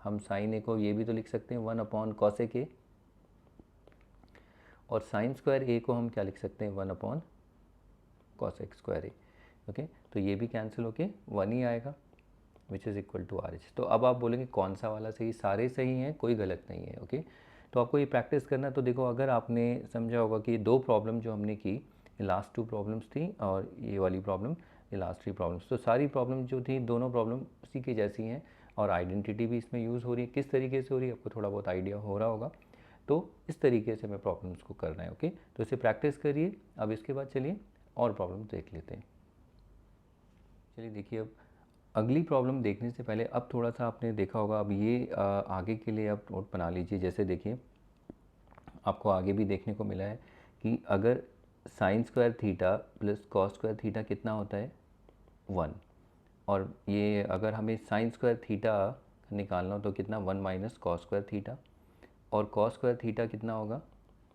हम साइन ए को ये भी तो लिख सकते हैं 1 अपॉन कॉसेक ए, और साइन स्क्वायर ए को हम क्या लिख सकते हैं 1 upon cosec square A. Okay, तो ये भी कैंसिल होके 1 ही आएगा which is equal to RH। तो अब आप बोलेंगे कौन सा वाला सही, सारे सही हैं, कोई गलत नहीं है। ओके, तो आपको ये प्रैक्टिस करना। तो देखो अगर आपने समझा होगा कि दो प्रॉब्लम जो हमने की, ये लास्ट 2 प्रॉब्लम्स थी और ये वाली प्रॉब्लम, ये लास्ट 3 प्रॉब्लम्स, तो सारी प्रॉब्लम जो थी दोनों प्रॉब्लम उसी की जैसी हैं, और आइडेंटिटी भी इसमें यूज़ हो रही है। किस तरीके से हो रही है आपको थोड़ा बहुत आइडिया हो रहा होगा। तो इस तरीके से मैं प्रॉब्लम्स को करना है। ओके, तो इसे प्रैक्टिस करिए। अब इसके बाद चलिए और प्रॉब्लम देख लेते हैं। चलिए देखिए, अब अगली प्रॉब्लम देखने से पहले अब थोड़ा सा आपने देखा होगा, अब ये आगे के लिए आप नोट बना लीजिए। जैसे देखिए आपको आगे भी देखने को मिला है कि अगर sign square theta plus cos square theta कितना होता है 1, और ये अगर हमें साइन स्क्वायर थीटा निकालना हो तो कितना 1 माइनस कॉस स्क्वायर थीटा, और कॉस स्क्वायर थीटा कितना होगा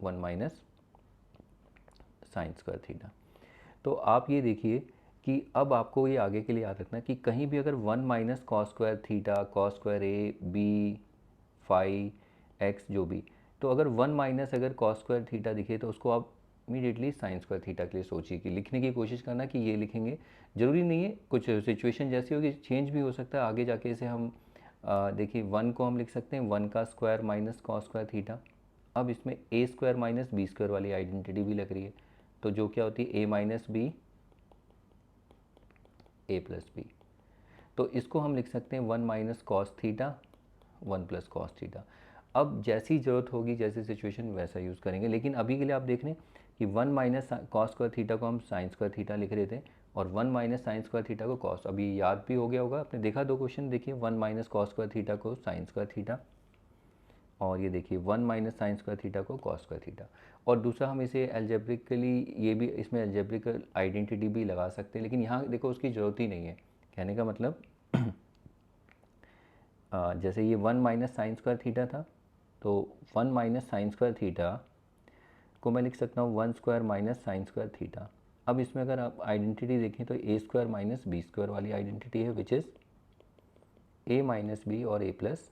1 माइनस साइन स्क्वायर थीटा। तो आप ये देखिए कि अब आपको ये आगे के लिए याद रखना कि कहीं भी अगर 1 minus cos square theta, cos square A B phi X जो भी, तो अगर 1 माइनस अगर कॉस स्क्वायर थीटा दिखे तो उसको आप इमीडिएटली साइन स्क्वायर थीटा के लिए सोचिए कि लिखने की कोशिश करना कि ये लिखेंगे। ज़रूरी नहीं है, कुछ सिचुएशन जैसी होगी चेंज भी हो सकता है आगे जाके। इसे हम देखिए 1 को हम लिख सकते हैं 1 का square minus cos square theta. अब इसमें ए स्क्वायर माइनस बी स्क्वायर वाली आइडेंटिटी भी लग रही है, तो जो क्या होती है ए माइनस बी ए प्लस बी। तो इसको हम लिख सकते हैं 1 minus cos theta 1 plus cos theta. अब जैसी ज़रूरत होगी, जैसी सिचुएशन वैसा यूज़ करेंगे, लेकिन अभी के लिए आप देख लें कि 1 माइनस कॉस स्क्वायर थीटा को हम साइन स्क्वायर थीटा लिख रहे थे, और 1 माइनस साइन स्क्वायर थीटा को कॉस। अभी याद भी हो गया होगा, आपने देखा दो क्वेश्चन, देखिए 1 माइनस कॉस स्क्वायर थीटा को साइन स्क्वायर थीटा, और ये देखिए 1 माइनस साइन स्क्वायर थीटा को कॉस स्क्वायर थीटा। और दूसरा हम इसे एल्जेब्रिकली, ये भी इसमें एल्जेब्रिकल आइडेंटिटी भी लगा सकते हैं, लेकिन यहाँ देखो उसकी ज़रूरत ही नहीं है। कहने का मतलब जैसे ये 1 माइनस साइन स्क्वायर थीटा था, तो 1 माइनस साइन स्क्वायर थीटा को मैं लिख सकता हूँ 1 square minus sine square theta. अब इसमें अगर आप आइडेंटिटी देखें तो A square minus B square वाली आइडेंटिटी है which is A minus B और ए प्लस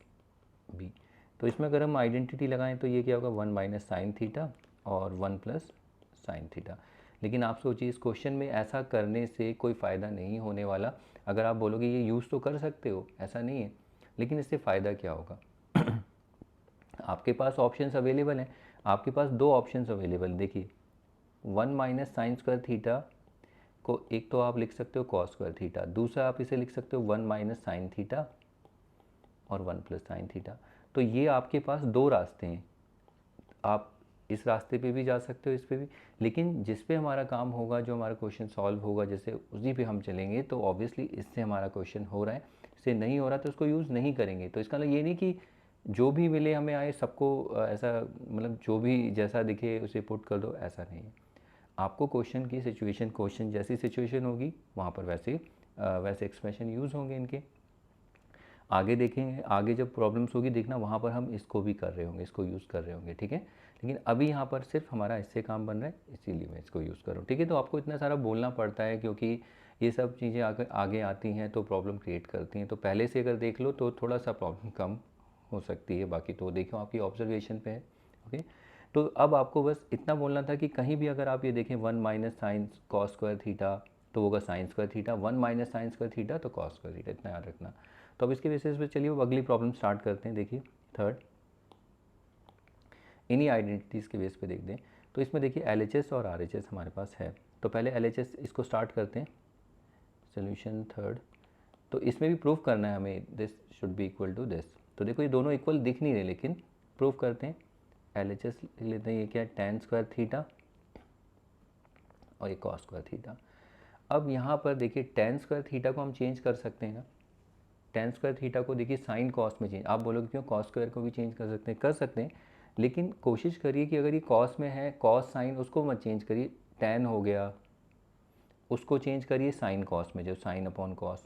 बी। तो इसमें अगर हम आइडेंटिटी लगाएं तो ये क्या होगा 1 माइनस साइन थीटा और 1 प्लस साइन थीटा। लेकिन आप सोचिए इस क्वेश्चन में ऐसा करने से कोई फ़ायदा नहीं होने वाला। अगर आप बोलोगे ये यूज़ तो कर सकते हो, ऐसा नहीं है, लेकिन इससे फ़ायदा क्या होगा आपके पास ऑप्शंस अवेलेबल हैं, आपके पास दो ऑप्शंस अवेलेबल। देखिए 1 माइनस साइन स्क्वायर थीटा को एक तो आप लिख सकते हो कॉस स्क्वायर थीटा, दूसरा आप इसे लिख सकते हो 1 माइनस साइन थीटा और 1 प्लस साइन थीटा। तो ये आपके पास दो रास्ते हैं, आप इस रास्ते पे भी जा सकते हो, इस पे भी, लेकिन जिस पे हमारा काम होगा, जो हमारा क्वेश्चन सॉल्व होगा जैसे उसी पे हम चलेंगे। तो ऑब्वियसली इससे हमारा क्वेश्चन हो रहा है, इससे नहीं हो रहा तो उसको यूज़ नहीं करेंगे। तो इसका मतलब ये नहीं कि जो भी मिले हमें आए सबको ऐसा, मतलब जो भी जैसा दिखे उसे पुट कर दो, ऐसा नहीं है। आपको क्वेश्चन की सिचुएशन, क्वेश्चन जैसी सिचुएशन होगी वहाँ पर वैसे वैसे एक्सप्रेशन यूज़ होंगे इनके। आगे देखेंगे, आगे जब प्रॉब्लम्स होगी देखना वहाँ पर हम इसको भी कर रहे होंगे, इसको यूज़ कर रहे होंगे, ठीक है। लेकिन अभी यहाँ पर सिर्फ हमारा इससे काम बन रहा है, इसीलिए मैं इसको यूज़ कर रहा हूँ, ठीक है। तो आपको इतना सारा बोलना पड़ता है क्योंकि ये सब चीज़ें आगे आगे आती हैं तो प्रॉब्लम क्रिएट करती हैं। तो पहले से अगर देख लो तो थोड़ा सा प्रॉब्लम कम हो सकती है, बाकी तो देखो आपकी ऑब्जर्वेशन पे है, ओके। तो अब आपको बस इतना बोलना था कि कहीं भी अगर आप ये देखें 1 minus sine cos square theta तो होगा sign square theta, 1 minus sine square theta तो कॉस स्क्वायर थीटा, इतना याद रखना। तो अब इसके बेसिस पे चलिए वो अगली प्रॉब्लम स्टार्ट करते हैं। देखिए थर्ड, इन्हीं आइडेंटिटीज़ के बेस पे देखते हैं। तो इसमें देखिए LHS और RHS हमारे पास है। तो पहले LHS इसको स्टार्ट करते हैं, सोल्यूशन थर्ड। तो इसमें भी प्रूफ करना है हमें, this should be equal to this. तो देखो ये दोनों इक्वल दिख नहीं रहे, लेकिन प्रूफ करते हैं। LHS लिख लेते हैं, ये क्या है, tan स्क्वायर थीटा और ये cos स्क्वायर थीटा। अब यहाँ पर देखिए tan स्क्वायर थीटा को हम चेंज कर सकते हैं ना, tan स्क्वायर थीटा को देखिए साइन कॉस में चेंज, आप बोलोगे क्यों, cos स्क्वायर को भी चेंज कर सकते हैं, कर सकते हैं, लेकिन कोशिश करिए कि अगर ये cos में है, cos साइन उसको मत चेंज करिए, tan हो गया उसको चेंज करिए साइन कॉस में, जो साइन अपॉन कॉस,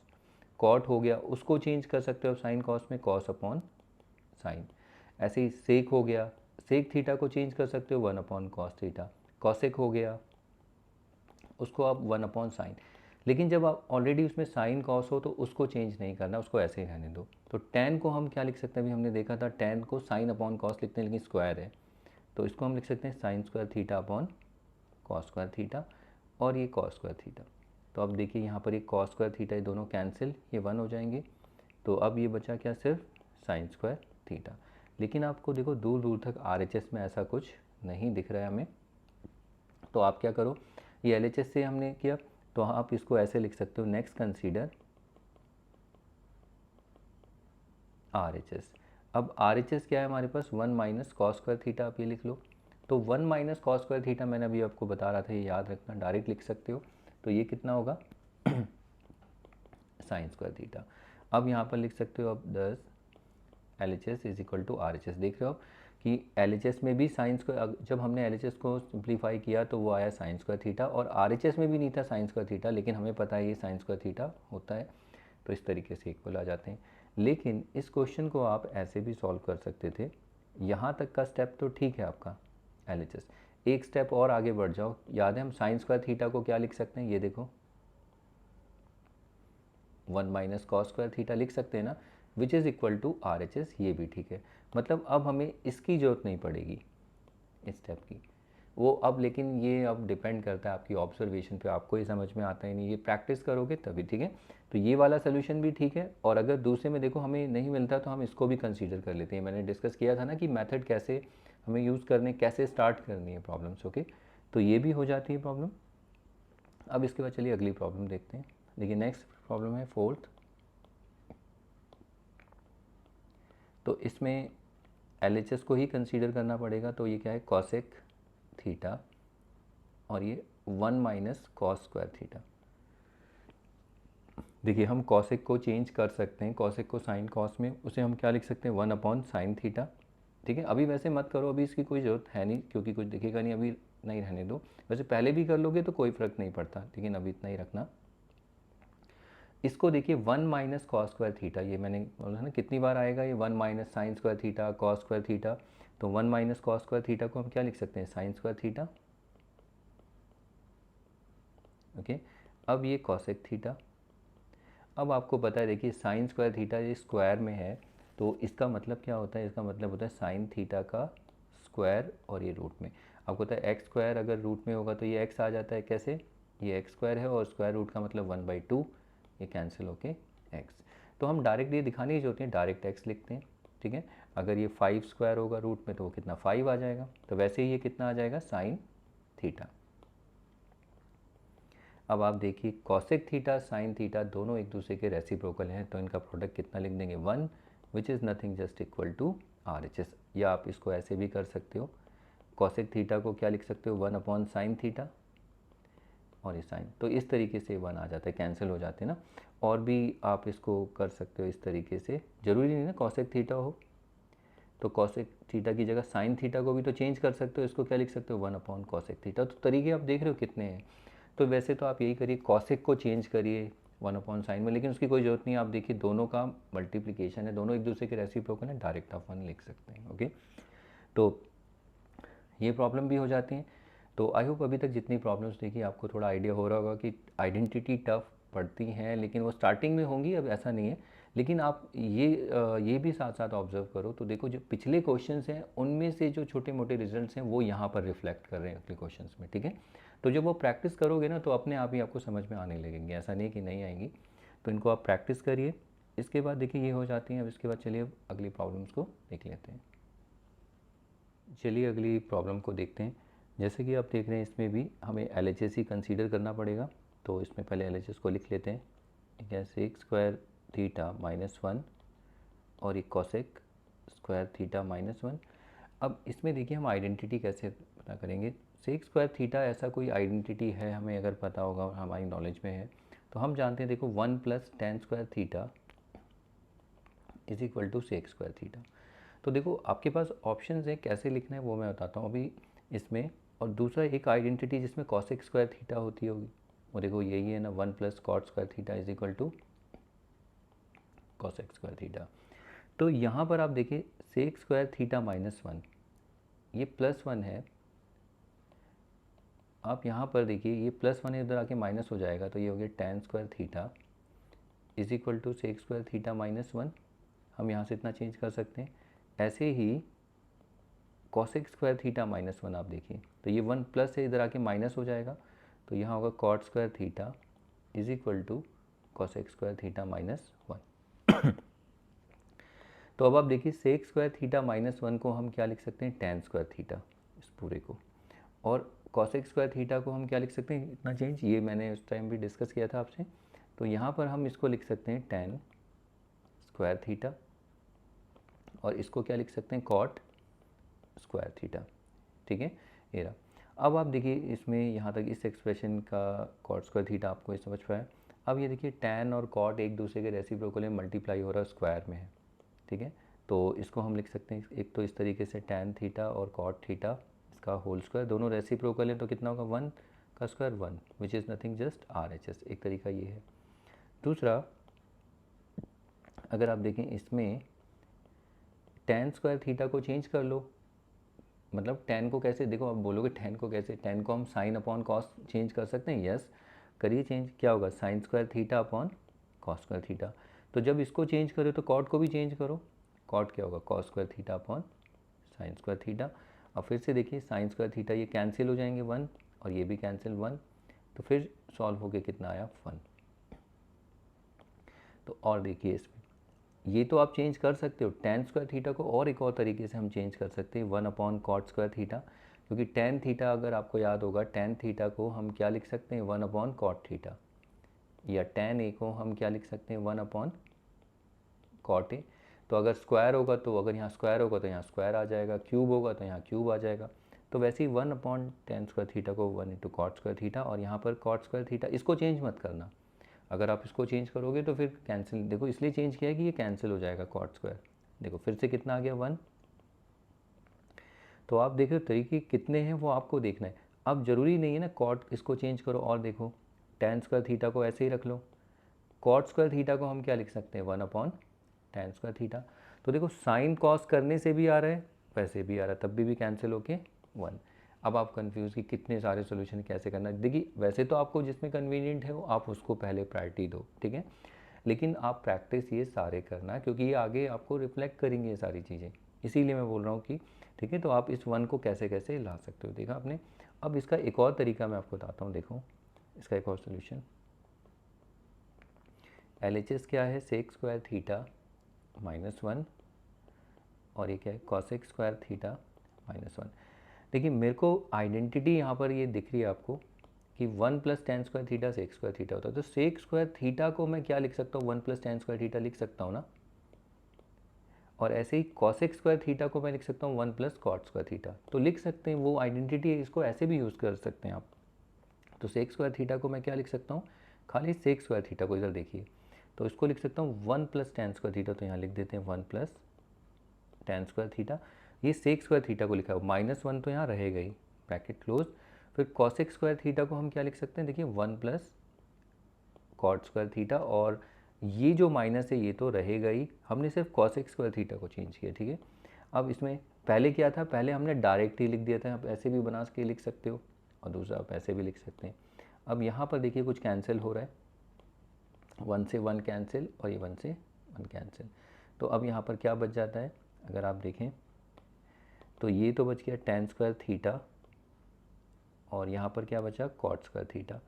कॉट हो गया उसको चेंज कर सकते हो साइन कॉस में, कॉस अपॉन साइन। ऐसे ही सेक हो गया, सेक थीटा को चेंज कर सकते हो 1 अपॉन कॉस थीटा, कॉसेक हो गया उसको आप 1 अपॉन साइन। लेकिन जब आप ऑलरेडी उसमें साइन कॉस हो तो उसको चेंज नहीं करना, उसको ऐसे ही रहने दो। तो टेन को हम क्या लिख सकते हैं, अभी हमने देखा था टेन को साइन अपॉन कॉस लिखते हैं, लेकिन स्क्वायर है तो इसको हम लिख सकते हैं sine square theta upon cos square theta, और ये कॉस स्क्वायर थीटा। तो अब देखिए यहाँ पर ये कॉस स्क्वायर थीटा, ये दोनों कैंसिल, ये 1 हो जाएंगे। तो अब ये बचा क्या, सिर्फ साइन स्क्वायर थीटा। लेकिन आपको देखो दूर दूर तक RHS में ऐसा कुछ नहीं दिख रहा है हमें। तो आप क्या करो, ये LHS से हमने किया तो आप इसको ऐसे लिख सकते हो, नेक्स्ट कंसीडर RHS। अब RHS क्या है हमारे पास, 1 माइनस कॉस स्क्वायर थीटा, आप ये लिख लो। तो 1 माइनस कॉस स्क्वायर थीटा मैंने अभी आपको बता रहा था, ये याद रखना, डायरेक्ट लिख सकते हो। तो ये कितना होगा साइन स्क्वायर थीटा। अब यहाँ पर लिख सकते हो, अब 10 LHS is equal to RHS। देख रहे हो कि LHS में भी साइन स्क्वायर, जब हमने LHS को सिंप्लीफाई किया तो वो आया साइन स्क्वायर थीटा, और RHS में भी नहीं था साइन स्क्वायर थीटा, लेकिन हमें पता है ये साइन स्क्वायर थीटा होता है। तो इस तरीके से इक्वल आ जाते हैं। लेकिन इस क्वेश्चन को आप ऐसे भी सॉल्व कर सकते थे, यहाँ तक का स्टेप तो ठीक है आपका LHS, एक स्टेप और आगे बढ़ जाओ। याद है हम साइन स्क्वायर थीटा को क्या लिख सकते हैं, ये देखो 1 माइनस कॉस स्क्वायर थीटा लिख सकते हैं ना, which is equal to RHS, ये भी ठीक है। मतलब अब हमें इसकी ज़रूरत नहीं पड़ेगी इस स्टेप की, वो अब, लेकिन ये अब डिपेंड करता है आपकी ऑब्जर्वेशन पे, आपको ये समझ में आता ही नहीं, ये प्रैक्टिस करोगे तभी, ठीक है। तो ये वाला सोल्यूशन भी ठीक है, और अगर दूसरे में देखो हमें नहीं मिलता तो हम इसको भी कंसीडर कर लेते हैं। मैंने डिस्कस किया था ना कि मेथड कैसे हमें यूज़ करने, कैसे स्टार्ट करनी है प्रॉब्लम्स, ओके। तो ये भी हो जाती है प्रॉब्लम। अब इसके बाद चलिए अगली प्रॉब्लम देखते हैं। देखिए नेक्स्ट प्रॉब्लम है फोर्थ। तो इसमें LHS को ही कंसीडर करना पड़ेगा। तो ये क्या है, कॉसेक थीटा, और ये 1 माइनस कॉस स्क्वायर थीटा। देखिए हम कॉसेक को चेंज कर सकते हैं, कॉसेक को साइन कॉस में, उसे हम क्या लिख सकते हैं, 1 अपॉन साइन थीटा, ठीक है। अभी वैसे मत करो, अभी इसकी कोई ज़रूरत है नहीं क्योंकि कुछ दिखेगा नहीं, अभी नहीं रहने दो। वैसे पहले भी कर लोगे तो कोई फ़र्क नहीं पड़ता, लेकिन अभी इतना ही रखना। इसको देखिए 1 माइनस कॉस स्क्वायर थीटा, ये मैंने बोला ना कितनी बार आएगा ये 1 minus sine square theta, cos square theta. तो 1 माइनस कॉस स्क्वायर थीटा को हम क्या लिख सकते हैं, साइन स्क्वायर थीटा, ओके। अब ये कॉसेक थीटा। अब आपको पता है देखिए साइन स्क्वायर थीटा ये स्क्वायर में है, तो इसका मतलब क्या होता है, इसका मतलब होता है साइन थीटा का स्क्वायर, और ये रूट में। आपको पता है एक्स स्क्वायर अगर रूट में होगा तो ये एक्स आ जाता है, कैसे, ये एक्स स्क्वायर है और स्क्वायर रूट का मतलब 1/2, ये कैंसिल होके एक्स। तो हम डायरेक्ट ये दिखाने की जरूरत है, डायरेक्ट एक्स लिखते हैं, ठीक है। अगर ये 5 स्क्वायर होगा रूट में तो वो कितना 5 आ जाएगा, तो वैसे ही ये कितना आ जाएगा साइन थीटा, अब आप देखिए कॉसेक थीटा साइन थीटा दोनों एक दूसरे के रेसिप्रोकल हैं, तो इनका प्रोडक्ट कितना लिख देंगे 1, which is nothing just equal to RHS। या आप इसको ऐसे भी कर सकते हो, कॉसेक थीटा को क्या लिख सकते हो 1 अपॉन साइन थीटा, और ये साइन, तो इस तरीके से 1 आ जाता है, कैंसिल हो जाते हैं ना। और भी आप इसको कर सकते हो इस तरीके से, ज़रूरी नहीं ना कॉसेक थीटा हो, तो कॉसेक थीटा की जगह साइन थीटा को भी तो चेंज कर सकते हो, इसको क्या लिख सकते हो 1 अपॉन कॉसेक थीटा। तो तरीके आप देख रहे हो कितने हैं। तो वैसे तो आप यही करिए, कॉसेक को चेंज करिए 1 अपॉन साइन में, लेकिन उसकी कोई ज़रूरत नहीं है। आप देखिए दोनों का मल्टीप्लिकेशन है, दोनों एक दूसरे के रेसिप्रोकल है, डायरेक्ट आप 1 लिख सकते हैं। ओके, तो ये प्रॉब्लम भी हो जाती हैं। तो आई होप अभी तक जितनी प्रॉब्लम्स देखी आपको थोड़ा आइडिया हो रहा होगा कि आइडेंटिटी टफ पड़ती हैं, लेकिन वो स्टार्टिंग में होंगी, अब ऐसा नहीं है। लेकिन आप ये भी साथ साथ ऑब्जर्व करो, तो देखो जो पिछले क्वेश्चंस हैं उनमें से जो छोटे मोटे रिजल्ट्स हैं वो यहाँ पर रिफ्लेक्ट कर रहे हैं अगले क्वेश्चंस में, ठीक है। तो जब वो प्रैक्टिस करोगे ना तो अपने आप ही आपको समझ में आने लगेंगे, ऐसा नहीं कि नहीं आएंगी। तो इनको आप प्रैक्टिस करिए। इसके बाद देखिए ये हो जाती हैं। अब इसके बाद चलिए अब अगली प्रॉब्लम्स को देख लेते हैं। चलिए अगली प्रॉब्लम को देखते हैं। जैसे कि आप देख रहे हैं इसमें भी हमें LHS ही कंसीडर करना पड़ेगा, तो इसमें पहले LHS को लिख लेते हैं। ठीक है, सेक स्क्वायर थीटा -1 और एक कॉसेक स्क्वायर थीटा -1। अब इसमें देखिए हम आइडेंटिटी कैसे पता करेंगे। सेक स्क्वायर थीटा ऐसा कोई आइडेंटिटी है, हमें अगर पता होगा और हमारी नॉलेज में है, तो हम जानते हैं देखो 1 + tan square theta is equal to sec square theta. तो देखो आपके पास ऑप्शंस हैं, कैसे लिखना है वो मैं बताता हूँ अभी इसमें। और दूसरा एक आइडेंटिटी जिसमें कॉसेक स्क्वायर थीटा होती होगी, वो देखो यही है ना, 1 + cot square theta is equal to cosec square theta. तो यहाँ पर आप देखिए सेक स्क्वायर थीटा -1, ये +1 है। आप यहाँ पर देखिए ये +1 इधर आके माइनस हो जाएगा, तो ये हो गया tan square theta is equal to sec square theta -1। हम यहाँ से इतना चेंज कर सकते हैं। ऐसे ही कॉसेक स्क्वायर थीटा -1 आप देखिए, तो ये 1 प्लस है, इधर आके माइनस हो जाएगा, तो यहाँ होगा cot square theta is equal to cosec square theta -1। तो अब आप देखिए सेक स्क्वायर थीटा -1 को हम क्या लिख सकते हैं, tan स्क्वायर थीटा, इस पूरे को। और कॉसेक स्क्वायर थीटा को हम क्या लिख सकते हैं, इतना चेंज, ये मैंने उस टाइम भी डिस्कस किया था आपसे। तो यहाँ पर हम इसको लिख सकते हैं tan स्क्वायर थीटा, और इसको क्या लिख सकते हैं, कॉट स्क्वायर थीटा। ठीक है, ये रहा। अब आप देखिए इसमें यहाँ तक इस एक्सप्रेशन का कॉट स्क्वायर थीटा आपको ये समझ पाया। अब ये देखिए tan और कॉट एक दूसरे के रेसिप्रोकल में मल्टीप्लाई हो रहा है, स्क्वायर में है। ठीक है, तो इसको हम लिख सकते हैं एक तो इस तरीके से tan थीटा और कॉट थीटा इसका होल स्क्वायर, दोनों रेसिप्रोकल हैं, तो कितना होगा 1 का square 1, which is nothing just RHS। एक तरीका ये है। दूसरा, अगर आप देखें इसमें tan स्क्वायर थीटा को चेंज कर लो, मतलब tan को कैसे, देखो आप बोलोगे tan को कैसे, tan को हम साइन अपॉन कॉस चेंज कर सकते हैं। यस, करिए चेंज, क्या होगा sign square theta upon cos square theta. तो जब इसको चेंज करो तो कॉट को भी चेंज करो, कॉट क्या होगा cos square theta upon sine square theta. और फिर से देखिए साइन स्क्वायर थीटा ये कैंसिल हो जाएंगे 1, और ये भी कैंसिल 1, तो फिर सॉल्व होके कितना आया 1। तो और देखिए इसमें ये तो आप चेंज कर सकते हो tan स्क्वायर थीटा को, और एक और तरीके से हम चेंज कर सकते हैं 1 अपॉन कॉट स्क्वायर थीटा, क्योंकि tan थीटा अगर आपको याद होगा, tan थीटा को हम क्या लिख सकते हैं 1 अपॉन कॉट थीटा, या tan a को हम क्या लिख सकते हैं 1 अपॉन कॉट ए। तो अगर स्क्वायर होगा तो, अगर यहाँ स्क्वायर होगा तो यहाँ स्क्वायर आ जाएगा, क्यूब होगा तो यहाँ क्यूब आ जाएगा। तो वैसे ही 1 अपॉन tan स्क्वायर थीटा को 1 इंटू कॉट स्क्वायर थीटा, और यहाँ पर कॉट स्क्वायर थीटा, इसको चेंज मत करना। अगर आप इसको चेंज करोगे तो फिर कैंसिल, देखो इसलिए चेंज किया है कि ये कैंसिल हो जाएगा कॉट स्क्वायर। देखो फिर से कितना आ गया 1। तो आप देख रहे हो तरीके कितने हैं वो आपको देखना है। अब ज़रूरी नहीं है ना कॉट इसको चेंज करो, और देखो tan स्क्वायर थीटा को ऐसे ही रख लो, कॉट स्क्वायर थीटा को हम क्या लिख सकते हैं 1 अपॉन tan स्क्वायर थीटा। तो देखो साइन कॉस करने से भी आ रहा है, वैसे भी आ रहा है, तब भी कैंसिल होके 1। अब आप कंफ्यूज कि कितने सारे सोल्यूशन कैसे करना है। देखिए वैसे तो आपको जिसमें कन्वीनियंट है वो आप उसको पहले प्रायोरिटी दो, ठीक है, लेकिन आप प्रैक्टिस ये सारे करना, क्योंकि ये आगे आपको रिफ्लेक्ट करेंगे ये सारी चीज़ें, इसीलिए मैं बोल रहा हूँ कि ठीक है। तो आप इस 1 को कैसे कैसे ला सकते हो, देखा आपने। अब इसका एक और तरीका मैं आपको बताता हूँ, देखो इसका एक और सोल्यूशन। LHS क्या है, सेक स्क्वायर थीटा -1, और ये क्या है कॉसेक स्क्वायर थीटा -1। देखिए मेरे को आइडेंटिटी यहाँ पर ये दिख रही है आपको कि 1 plus tan square theta sec square theta होता है। तो सेक स्क्वायर थीटा को मैं क्या लिख सकता हूँ, 1 प्लस टेन स्क्वायर थीटा लिख सकता हूँ ना। और ऐसे ही कॉसेक स्क्वायर थीटा को मैं लिख सकता हूँ 1 प्लस कॉट स्क्वायर थीटा। तो लिख सकते हैं, वो आइडेंटिटी है, इसको ऐसे भी यूज़ कर सकते हैं आप। तो सेक स्क्वायर थीटा को मैं क्या लिख सकता हूँ, खाली सेक स्क्वायर थीटा को इधर देखिए, तो इसको लिख सकता हूँ 1 प्लस टेन स्क्वायर थीटा। तो यहाँ लिख देते हैं 1 प्लस टेन स्क्वायर थीटा। ये सेक स्क्वायर थीटा को लिखा है, -1 तो यहाँ रहेगा ही, ब्रैकेट क्लोज। फिर कॉसेक स्क्वायर थीटा को हम क्या लिख सकते हैं, देखिए 1 प्लस कॉट स्क्वायर थीटा। और ये जो माइनस है ये तो रहेगा ही, हमने सिर्फ कॉसेक स्क्वायर थीटा को चेंज किया, ठीक है। अब इसमें पहले क्या था, पहले हमने डायरेक्ट ही लिख दिया था, आप ऐसे भी बना के लिख सकते हो और दूसरा आप ऐसे भी लिख सकते हैं। अब यहाँ पर देखिए कुछ कैंसिल हो रहा है, 1 से 1 कैंसिल और ये 1 से 1 कैंसिल। तो अब यहाँ पर क्या बच जाता है, अगर आप देखें तो ये तो बच गया टेन स्क्वायर थीटा और यहाँ पर क्या बचा, कॉट स्क्वायर थीटा।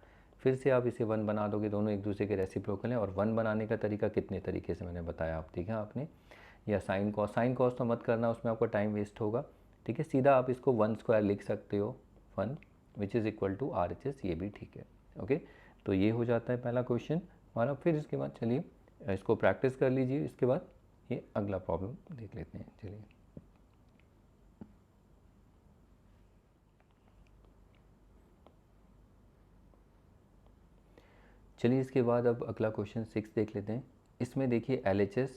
फिर से आप इसे 1 बना दोगे, दोनों एक दूसरे के रेसिप्रोकल हैं। और 1 बनाने का तरीका कितने तरीके से मैंने बताया, आप देखा आपने। या साइन कॉस तो मत करना, उसमें आपका टाइम वेस्ट होगा, ठीक है। सीधा आप इसको 1 स्क्वायर लिख सकते हो, 1 which is equal to RHS, ये भी ठीक है, ओके। तो ये हो जाता है पहला क्वेश्चन हमारा। फिर इसके बाद चलिए इसको प्रैक्टिस कर लीजिए, इसके बाद ये अगला प्रॉब्लम देख लेते हैं। चलिए इसके बाद अब अगला क्वेश्चन 6 देख लेते हैं। इसमें देखिए LHS,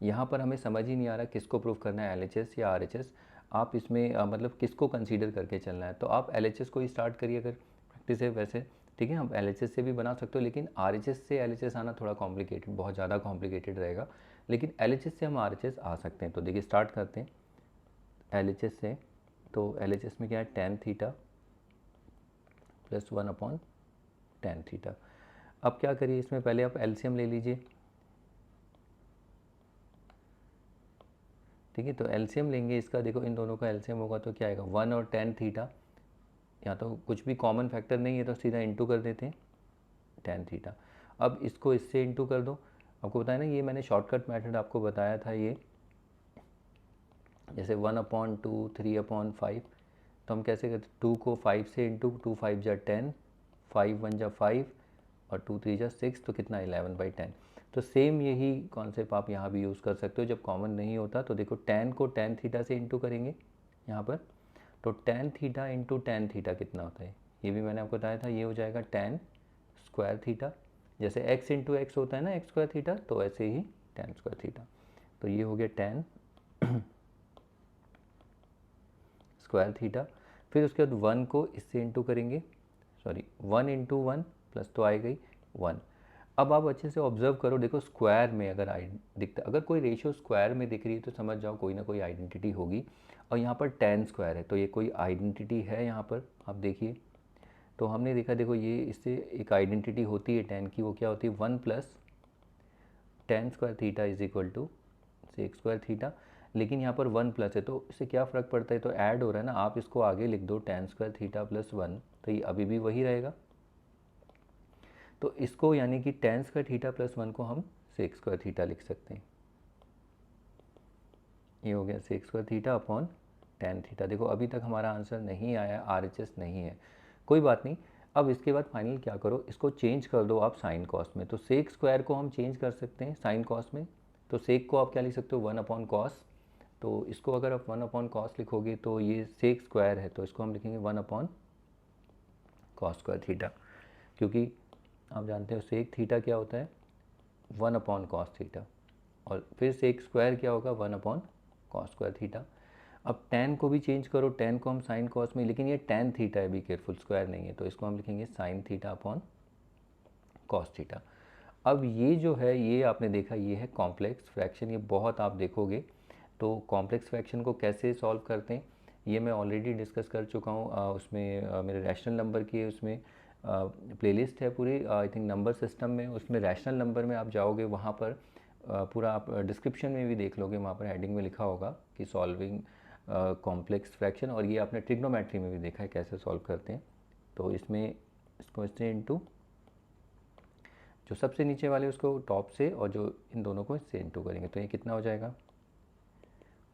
यहाँ पर हमें समझ ही नहीं आ रहा किसको प्रूव करना है, LHS या RHS। आप इसमें मतलब किसको कंसीडर करके चलना है। तो आप LHS को ही स्टार्ट करिए अगर प्रैक्टिस है वैसे, ठीक है। हम LHS से भी बना सकते हो, लेकिन RHS से LHS आना थोड़ा कॉम्प्लिकेटेड, बहुत ज़्यादा कॉम्प्लिकेटेड रहेगा। लेकिन LHS से हम RHS आ सकते हैं। तो देखिए स्टार्ट करते हैं LHS से। तो LHS में क्या है, tan theta plus 1 upon tan theta. अब क्या करिए, इसमें पहले आप एलसीएम ले लीजिए, ठीक है। तो एलसीएम लेंगे इसका, देखो इन दोनों का एलसीएम होगा तो क्या आएगा, 1 और टेन थीटा। यहाँ तो कुछ भी कॉमन फैक्टर नहीं है तो सीधा इंटू कर देते हैं टेन थीटा। अब इसको इससे इंटू कर दो। आपको बताया ना, ये मैंने शॉर्टकट मेथड आपको बताया था, ये जैसे 1/2 3/5। तो हम कैसे करते, 2 को 5 से इंटू, 2 5 जा 10, 5 1 जा 5 और 2 3 जा 6, तो कितना 11/10। तो सेम यही कॉन्सेप्ट आप यहाँ भी यूज़ कर सकते हो जब कॉमन नहीं होता। तो देखो टेन को टेन थीटा से इंटू करेंगे यहाँ पर, तो tan theta into tan theta कितना होता है, ये भी मैंने आपको बताया था, ये हो जाएगा टेन स्क्वायर थीटा। जैसे x इंटू एक्स होता है ना, एक्स स्क्वायर थीटा, तो ऐसे ही टेन स्क्वायर थीटा। तो ये हो गया टेन स्क्वायर थीटा। फिर उसके बाद 1 को इससे इंटू करेंगे, सॉरी 1 इंटू 1 प्लस तो आए गई 1। अब आप अच्छे से ऑब्जर्व करो, देखो स्क्वायर में अगर दिखता, अगर कोई रेशियो स्क्वायर में दिख रही है तो समझ जाओ कोई ना कोई आइडेंटिटी होगी। और यहाँ पर टेन स्क्वायर है तो ये कोई आइडेंटिटी है यहाँ पर, आप देखिए। तो हमने देखा, देखो ये इससे एक आइडेंटिटी होती है टेन की, वो क्या होती है, 1 plus tan square theta is equal to sec square theta. लेकिन यहाँ पर 1 प्लस है तो इससे क्या फ़र्क पड़ता है, तो ऐड हो रहा है ना, आप इसको आगे लिख दो टेन स्क्वायर थीटा प्लस 1, तो ये अभी भी वही रहेगा। तो इसको यानी कि टेन स्क्वायर थीटा प्लस 1 को हम सेक स्क्वायर थीटा लिख सकते हैं। ये हो गया sec square theta upon tan theta. देखो अभी तक हमारा आंसर नहीं आया, RHS नहीं है, कोई बात नहीं। अब इसके बाद फाइनल क्या करो, इसको चेंज कर दो आप साइन कॉस में। तो सेक स्क्वायर को हम चेंज कर सकते हैं साइन कॉस में। तो सेक को आप क्या लिख सकते हो, 1 अपॉन कॉस। तो इसको अगर आप 1 अपॉन कॉस लिखोगे तो ये सेक स्क्वायर है, तो इसको हम लिखेंगे 1 अपॉन कॉस स्क्वायर थीटा। क्योंकि आप जानते हो सेक थीटा क्या होता है, 1 अपॉन कॉस थीटा। और फिर सेक स्क्वायर क्या होगा, 1 अपॉन कॉस स्क्वायर थीटा। अब टेन को भी चेंज करो, टेन को हम साइन कॉस में, लेकिन ये टेन थीटा है, बी केयरफुल, स्क्वायर नहीं है, तो इसको हम लिखेंगे sine theta upon cos theta. अब ये जो है, ये आपने देखा, ये है कॉम्प्लेक्स फ्रैक्शन, ये बहुत आप देखोगे। तो कॉम्प्लेक्स फ्रैक्शन को कैसे सॉल्व करते हैं ये मैं ऑलरेडी डिस्कस कर चुका हूँ, उसमें मेरे रैशनल नंबर की उसमें प्लेलिस्ट है पूरी, आई थिंक नंबर सिस्टम में, उसमें रैशनल नंबर में आप जाओगे, वहाँ पर पूरा आप डिस्क्रिप्शन में भी देख लोगे, वहाँ पर हेडिंग में लिखा होगा कि सॉल्विंग कॉम्प्लेक्स फ्रैक्शन। और ये आपने ट्रिग्नोमेट्री में भी देखा है कैसे सॉल्व करते हैं। तो इसमें इसको इससे इंटू, जो सबसे नीचे वाले उसको टॉप से, और जो इन दोनों को इससे इंटू करेंगे, तो ये कितना हो जाएगा,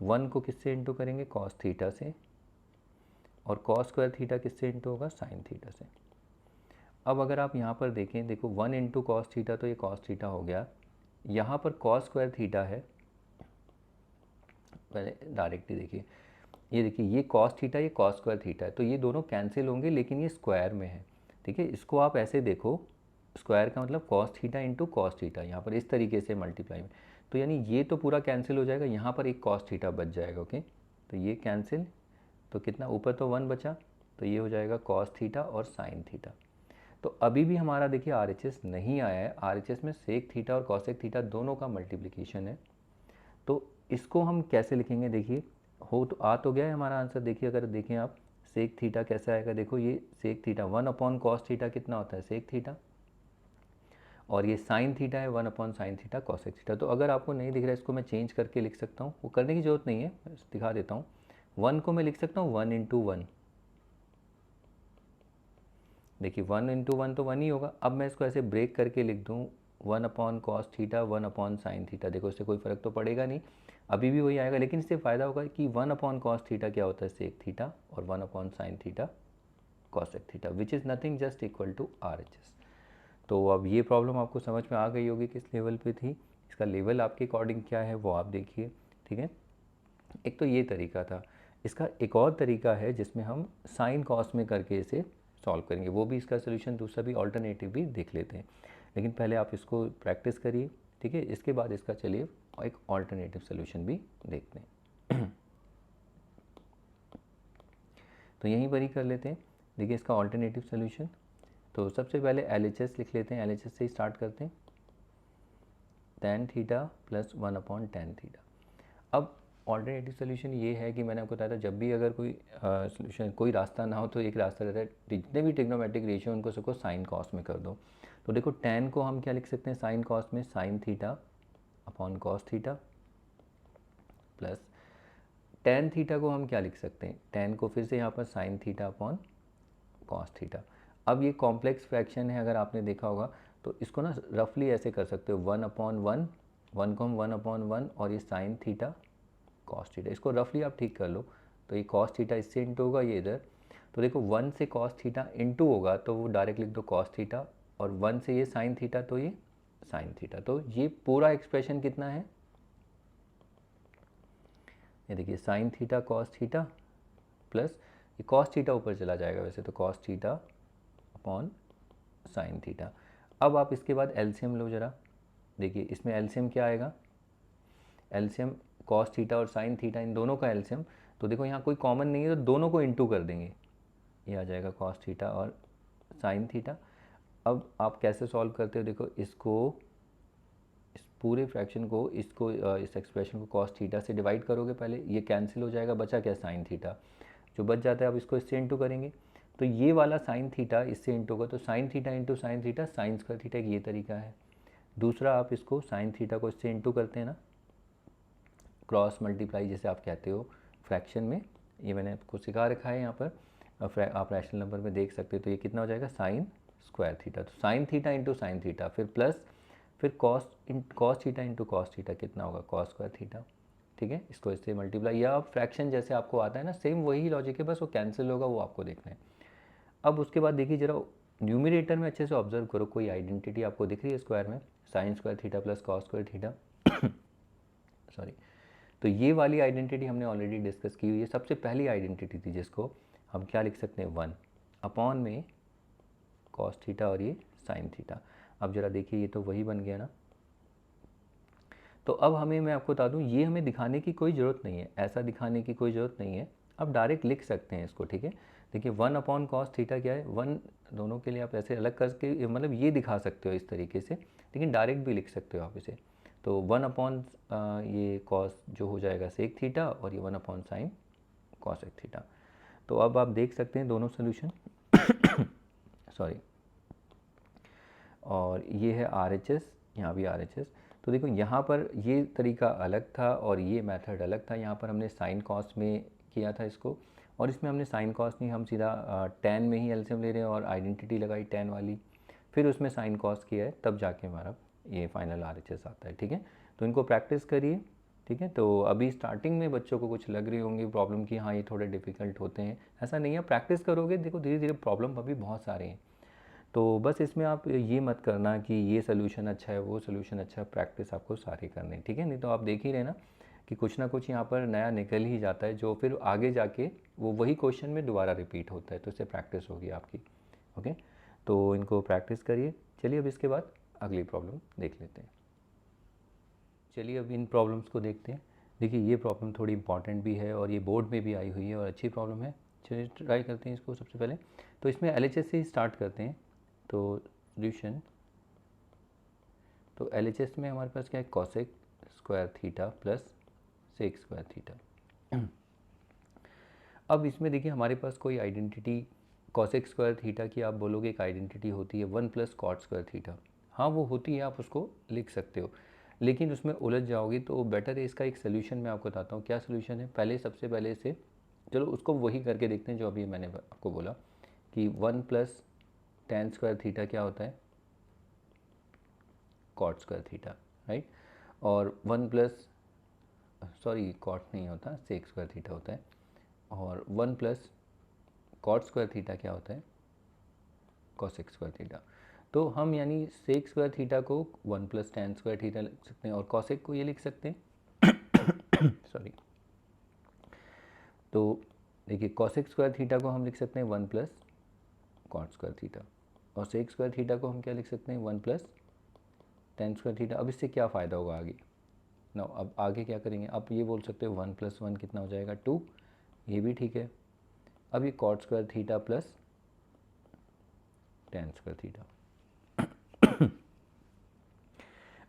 1 को किससे इंटू करेंगे, कॉस थीटा से, और कॉस स्क्वायर थीटा किससे इंटू होगा, साइन थीटा से। अब अगर आप यहाँ पर देखें, देखो 1 इंटू कॉस थीटा, तो ये कॉस थीटा हो गया। यहाँ पर कॉस स्क्वायर थीटा है, पहले डायरेक्टली देखिए, ये देखिए ये कॉस थीटा, ये कॉस स्क्वायर थीटा है, तो ये दोनों कैंसिल होंगे, लेकिन ये स्क्वायर में है। ठीक है, इसको आप ऐसे देखो, स्क्वायर का मतलब cos theta into cos theta, यहाँ पर इस तरीके से मल्टीप्लाई में, तो यानी ये तो पूरा कैंसिल हो जाएगा, यहाँ पर एक कॉस थीटा बच जाएगा। ओके, तो ये कैंसिल, तो कितना ऊपर तो 1 बचा, तो ये हो जाएगा कॉस थीटा और साइन थीटा। तो अभी भी हमारा देखिए RHS नहीं आया है, RHS में सेक थीटा और कॉसेक थीटा दोनों का मल्टीप्लिकेशन है। तो इसको हम कैसे लिखेंगे, देखिए हो तो आ तो गया है हमारा आंसर। देखिए अगर देखें आप, सेक थीटा कैसे आएगा, देखो ये sec theta 1 upon cos theta कितना होता है, सेक थीटा, और ये साइन थीटा है 1 upon sine theta cosec theta. तो अगर आपको नहीं दिख रहा है, इसको मैं चेंज करके लिख सकता हूँ, वो करने की ज़रूरत नहीं है, मैं दिखा देता हूँ। 1 को मैं लिख सकता हूँ 1 इंटू 1, देखिए 1 इंटू 1 तो 1 ही होगा। अब मैं इसको ऐसे ब्रेक करके लिख दूँ 1 upon cos theta 1 upon sine theta, देखो इससे कोई फ़र्क तो पड़ेगा नहीं, अभी भी वही आएगा, लेकिन इससे फ़ायदा होगा कि 1 अपॉन कॉस थीटा क्या होता है, सेक थीटा, और 1 upon sine theta cosec theta, which is nothing just equal to RHS। तो अब ये प्रॉब्लम आपको समझ में आ गई होगी किस लेवल पे थी, इसका लेवल आपके अकॉर्डिंग क्या है वो आप देखिए। ठीक है, एक तो ये तरीका था। इसका एक और तरीका है जिसमें हम साइन कॉस में करके इसे सॉल्व करेंगे, वो भी इसका सोल्यूशन दूसरा भी ऑल्टरनेटिव भी देख लेते हैं, लेकिन पहले आप इसको प्रैक्टिस करिए। ठीक है, इसके बाद इसका चलिए एक ऑल्टरनेटिव सोल्यूशन भी देखते हैं। तो यहीं पर ही कर लेते हैं। देखिए इसका ऑल्टरनेटिव सोल्यूशन, तो सबसे पहले LHS लिख लेते हैं, LHS से ही स्टार्ट करते हैं, tan theta plus 1 upon tan theta. अब ऑल्टरनेटिव सोल्यूशन ये है कि मैंने आपको बताया था, जब भी अगर कोई सोल्यूशन कोई रास्ता ना हो तो एक रास्ता रहता है, जितने भी ट्रिग्नोमेट्रिक रेशियो उनको सबको साइन कॉस में कर दो। तो देखो tan को हम क्या लिख सकते हैं साइन कॉस में, sine theta upon cos theta, plus tan theta को हम क्या लिख सकते हैं, tan को फिर से यहाँ पर sine theta upon cos theta. अब ये कॉम्प्लेक्स फ्रैक्शन है, अगर आपने देखा होगा तो इसको ना रफली ऐसे कर सकते हो, 1 अपॉन 1, 1 को हम 1 अपॉन 1, और ये साइन थीटा कॉस थीटा, इसको रफली आप ठीक कर लो। तो ये कॉस थीटा इससे इंटू होगा, ये इधर, तो देखो 1 से कॉस थीटा इंटू होगा तो वो डायरेक्ट लिख दो कॉस थीटा, और 1 से ये साइन थीटा तो ये साइन थीटा। तो ये पूरा एक्सप्रेशन कितना है, ये देखिए sine theta cos theta plus ये कॉस थीटा ऊपर चला जाएगा वैसे, तो cos theta upon sine theta. अब आप इसके बाद एलसीएम लो ज़रा, देखिए इसमें एलसीएम क्या आएगा, एलसीएम कॉस थीटा और साइन थीटा इन दोनों का एलसीएम, तो देखो यहाँ कोई कॉमन नहीं है तो दोनों को इंटू कर देंगे, ये आ जाएगा कॉस थीटा और साइन थीटा। अब आप कैसे सॉल्व करते हो, देखो इसको, इस पूरे फ्रैक्शन को, इसको इस एक्सप्रेशन को कॉस थीटा से डिवाइड करोगे पहले, ये कैंसिल हो जाएगा, बचा क्या साइन थीटा, जो बच जाता है अब इसको इससे इंटू करेंगे, तो ये वाला साइन थीटा इससे इंटू होगा, तो sign theta into sine theta sine square theta, ये तरीका है। दूसरा आप इसको साइन थीटा को इससे इंटू करते हैं ना, क्रॉस मल्टीप्लाई जैसे आप कहते हो फ्रैक्शन में, ये मैंने आपको सिखा रखा है यहाँ पर, आप रैशनल नंबर में देख सकते हो, तो ये कितना हो जाएगा साइन स्क्वायर थीटा, तो sign theta into sine theta, फिर प्लस, फिर cos theta into cos theta कितना होगा कॉस स्क्वायर थीटा। ठीक है, इसको इससे मल्टीप्लाई, या आप फ्रैक्शन जैसे आपको आता है ना, सेम वही लॉजिक है, बस वो कैंसिल होगा, वो आपको देखना है। अब उसके बाद देखिए जरा न्यूमिनेटर में अच्छे से ऑब्जर्व करो, कोई आइडेंटिटी आपको दिख रही है स्क्वायर में, sign square theta plus cos square theta, sorry, तो ये वाली आइडेंटिटी हमने ऑलरेडी डिस्कस की हुई है, सबसे पहली आइडेंटिटी थी जिसको हम क्या लिख सकते हैं 1 अपॉन में कॉस थीटा और ये साइन थीटा। अब जरा देखिए ये तो वही बन गया ना, तो अब हमें, मैं आपको बता दूं, ये हमें दिखाने की कोई ज़रूरत नहीं है, ऐसा दिखाने की कोई ज़रूरत नहीं है, अब डायरेक्ट लिख सकते हैं इसको। ठीक है, देखिए 1 अपॉन कॉस थीटा क्या है, 1 दोनों के लिए आप ऐसे अलग करके मतलब ये दिखा सकते हो इस तरीके से, लेकिन डायरेक्ट भी लिख सकते हो आप इसे। तो 1 अपॉन ये कॉस जो हो जाएगा सेक थीटा, और ये 1 अपॉन साइन कॉसेक थीटा। तो अब आप देख सकते हैं दोनों सोल्यूशन, सॉरी, और ये है RHS, यहाँ भी RHS। तो देखो यहाँ पर ये तरीका अलग था और ये मेथड अलग था, यहाँ पर हमने साइन कॉस में किया था इसको, और इसमें हमने साइन कॉस नहीं, हम सीधा tan में ही एलसीएम ले रहे हैं और आइडेंटिटी लगाई tan वाली, फिर उसमें साइन कॉस किया है, तब जाके हमारा ये फाइनल RHS आता है। ठीक है, तो इनको प्रैक्टिस करिए। ठीक है, तो अभी स्टार्टिंग में बच्चों को कुछ लग रही होंगी प्रॉब्लम की, हाँ ये थोड़े डिफ़िकल्ट होते हैं, ऐसा नहीं है, प्रैक्टिस करोगे देखो धीरे धीरे प्रॉब्लम अभी बहुत सारे हैं। तो बस इसमें आप ये मत करना कि ये सोल्यूशन अच्छा है, वो सोल्यूशन अच्छा है, प्रैक्टिस आपको सारे करने, ठीक है। नहीं तो आप देख ही रहे ना कि कुछ ना कुछ यहाँ पर नया निकल ही जाता है, जो फिर आगे जाके वो वही क्वेश्चन में दोबारा रिपीट होता है, तो इससे प्रैक्टिस होगी आपकी। ओके, तो इनको प्रैक्टिस करिए। चलिए अब इसके बाद अगली प्रॉब्लम देख लेते हैं। चलिए अब इन प्रॉब्लम्स को देखते हैं। देखिए ये प्रॉब्लम थोड़ी इंपॉर्टेंट भी है और ये बोर्ड में भी आई हुई है और अच्छी प्रॉब्लम है। चलिए ट्राई करते हैं इसको। सबसे पहले तो इसमें LHS से ही स्टार्ट करते हैं। तो सोल्यूशन, तो LHS में हमारे पास क्या है, cosec square theta plus sec square theta. अब इसमें देखिए हमारे पास कोई आइडेंटिटी कॉसेक स्क्वायर थीटा की आप बोलोगे एक आइडेंटिटी होती है 1 प्लस कॉट स्क्वायर थीटा। हाँ वो होती है, आप उसको लिख सकते हो, लेकिन उसमें उलझ जाओगे, तो बेटर है इसका एक सोल्यूशन मैं आपको बताता हूँ। क्या सोल्यूशन है, पहले सबसे पहले से चलो उसको वही करके देखते हैं जो अभी मैंने आपको बोला कि 1 प्लस टेन स्क्वायर थीटा क्या होता है, कॉट स्क्वायर थीटा, राइट। और 1 प्लस, सॉरी कॉट नहीं होता, सेक स्क्वायर थीटा होता है। और 1 प्लस कॉट स्क्वायर थीटा क्या होता है, कॉसेक स्क्वायर थीटा। तो हम यानी सेक स्क्वायर थीटा को 1 प्लस टेन स्क्वायर थीटा लिख सकते हैं और कॉसेक को ये लिख सकते हैं सॉरी। तो देखिए कॉसेक स्क्वायर थीटा को हम लिख सकते हैं 1 प्लस कॉट स्क्वायर थीटा, और सेक स्क्वायर थीटा को हम क्या लिख सकते हैं, 1 प्लस टेन स्क्वायर थीटा। अब इससे क्या फ़ायदा होगा आगे ना, अब आगे क्या करेंगे, आप ये बोल सकते हो 1 प्लस 1 कितना हो जाएगा 2, ये भी ठीक है। अब ये cot square theta plus tan square theta.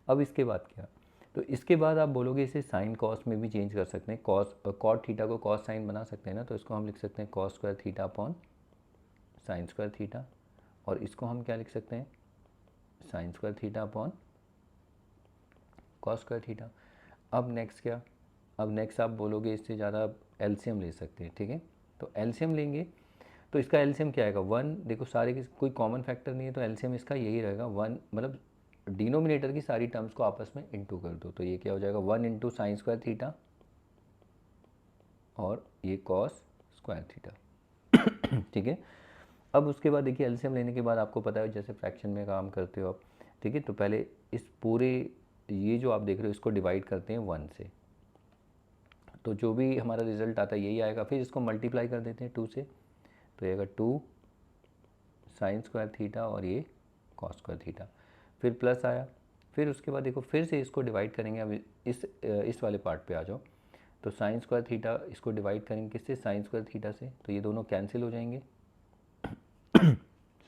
अब इसके बाद क्या, तो इसके बाद आप बोलोगे इसे साइन कॉस में भी चेंज कर सकते हैं, कॉस कॉट थीटा को कॉस साइन बना सकते हैं ना, तो इसको हम लिख सकते हैं cos square theta upon sine square theta, और इसको हम क्या लिख सकते हैं, sine square theta upon cos square theta. अब नेक्स्ट क्या, अब नेक्स्ट आप बोलोगे इससे ज़्यादा एलसीएम ले सकते हैं, ठीक है। तो एलसीएम लेंगे तो इसका एलसीएम क्या आएगा, 1, देखो सारे के कोई कॉमन फैक्टर नहीं है, तो एलसीएम इसका यही रहेगा 1, मतलब डिनोमिनेटर की सारी टर्म्स को आपस में इंटू कर दो, तो ये क्या हो जाएगा 1 इंटू साइन स्क्वायर थीटा और ये कॉस स्क्वायर थीटा ठीक है। अब उसके बाद देखिए एलसीएम लेने के बाद आपको पता है जैसे फ्रैक्शन में काम करते हो आप, ठीक है। तो पहले इस पूरे ये जो आप देख रहे हो इसको डिवाइड करते हैं 1 से, तो जो भी हमारा रिजल्ट आता है यही आएगा। फिर इसको मल्टीप्लाई कर देते हैं 2 से, तो ये आएगा 2 साइन स्क्वायर थीटा और ये कॉस स्क्वायर थीटा। फिर प्लस आया, फिर उसके बाद देखो फिर से इसको डिवाइड करेंगे। अब इस वाले पार्ट पे आ जाओ, तो साइन स्क्वायर थीटा इसको डिवाइड करेंगे किससे, साइन स्क्वायर थीटा से, तो ये दोनों कैंसिल हो जाएंगे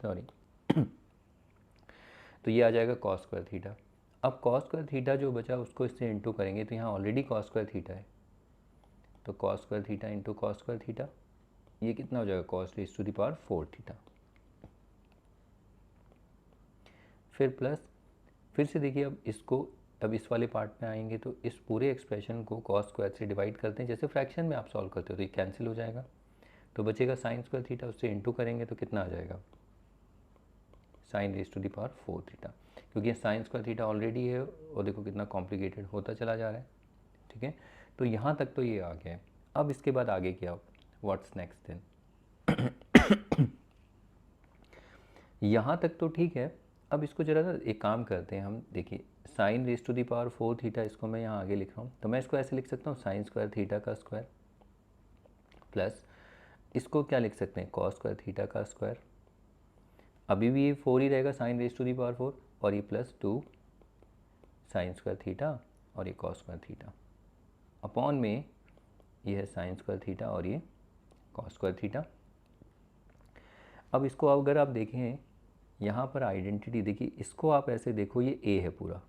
सॉरी तो ये आ जाएगा कॉस स्क्वायर थीटा। अब कॉस स्क्वायर थीटा जो बचा उसको इससे इंटू करेंगे, तो यहाँ ऑलरेडी कॉस स्क्वायर थीटा है, तो cos square theta into cos square theta, ये कितना हो जाएगा, cos raise to the power 4 theta. फिर प्लस, फिर से देखिए अब इसको, अब इस वाले पार्ट में आएंगे तो इस पूरे एक्सप्रेशन को कॉस स्क्वायर से डिवाइड करते हैं, जैसे फ्रैक्शन में आप सॉल्व करते हो, तो ये कैंसिल हो जाएगा, तो बचेगा साइन स्क्वायर थीटा, उससे इंटू करेंगे तो कितना आ जाएगा, sine raise to the power 4 theta, क्योंकि साइन स्क्वायर थीटा ऑलरेडी है और देखो कितना कॉम्प्लिकेटेड होता चला जा रहा है, ठीक है। तो यहाँ तक तो ये आ गया है। अब इसके बाद आगे क्या, व्हाट्स नेक्स्ट देन यहाँ तक तो ठीक है। अब इसको जरा ना एक काम करते हैं हम, देखिए sine raise to the power 4 theta, इसको मैं यहाँ आगे लिख रहा हूँ, तो मैं इसको ऐसे लिख सकता हूँ साइन स्क्वायर थीटा का स्क्वायर प्लस इसको क्या लिख सकते हैं, कॉस स्क्वायर थीटा का स्क्वायर। अभी भी ये 4 ही रहेगा, sine raise to the power 4, और ये प्लस 2 साइन स्क्वायर थीटा और ये कॉस स्क्वायर थीटा अपॉन में ये है साइन स्क्वायर थीटा और ये कॉस स्क्वायर थीटा। अब इसको अगर आप देखें यहाँ पर आइडेंटिटी देखिए, इसको आप ऐसे देखो ये ए है पूरा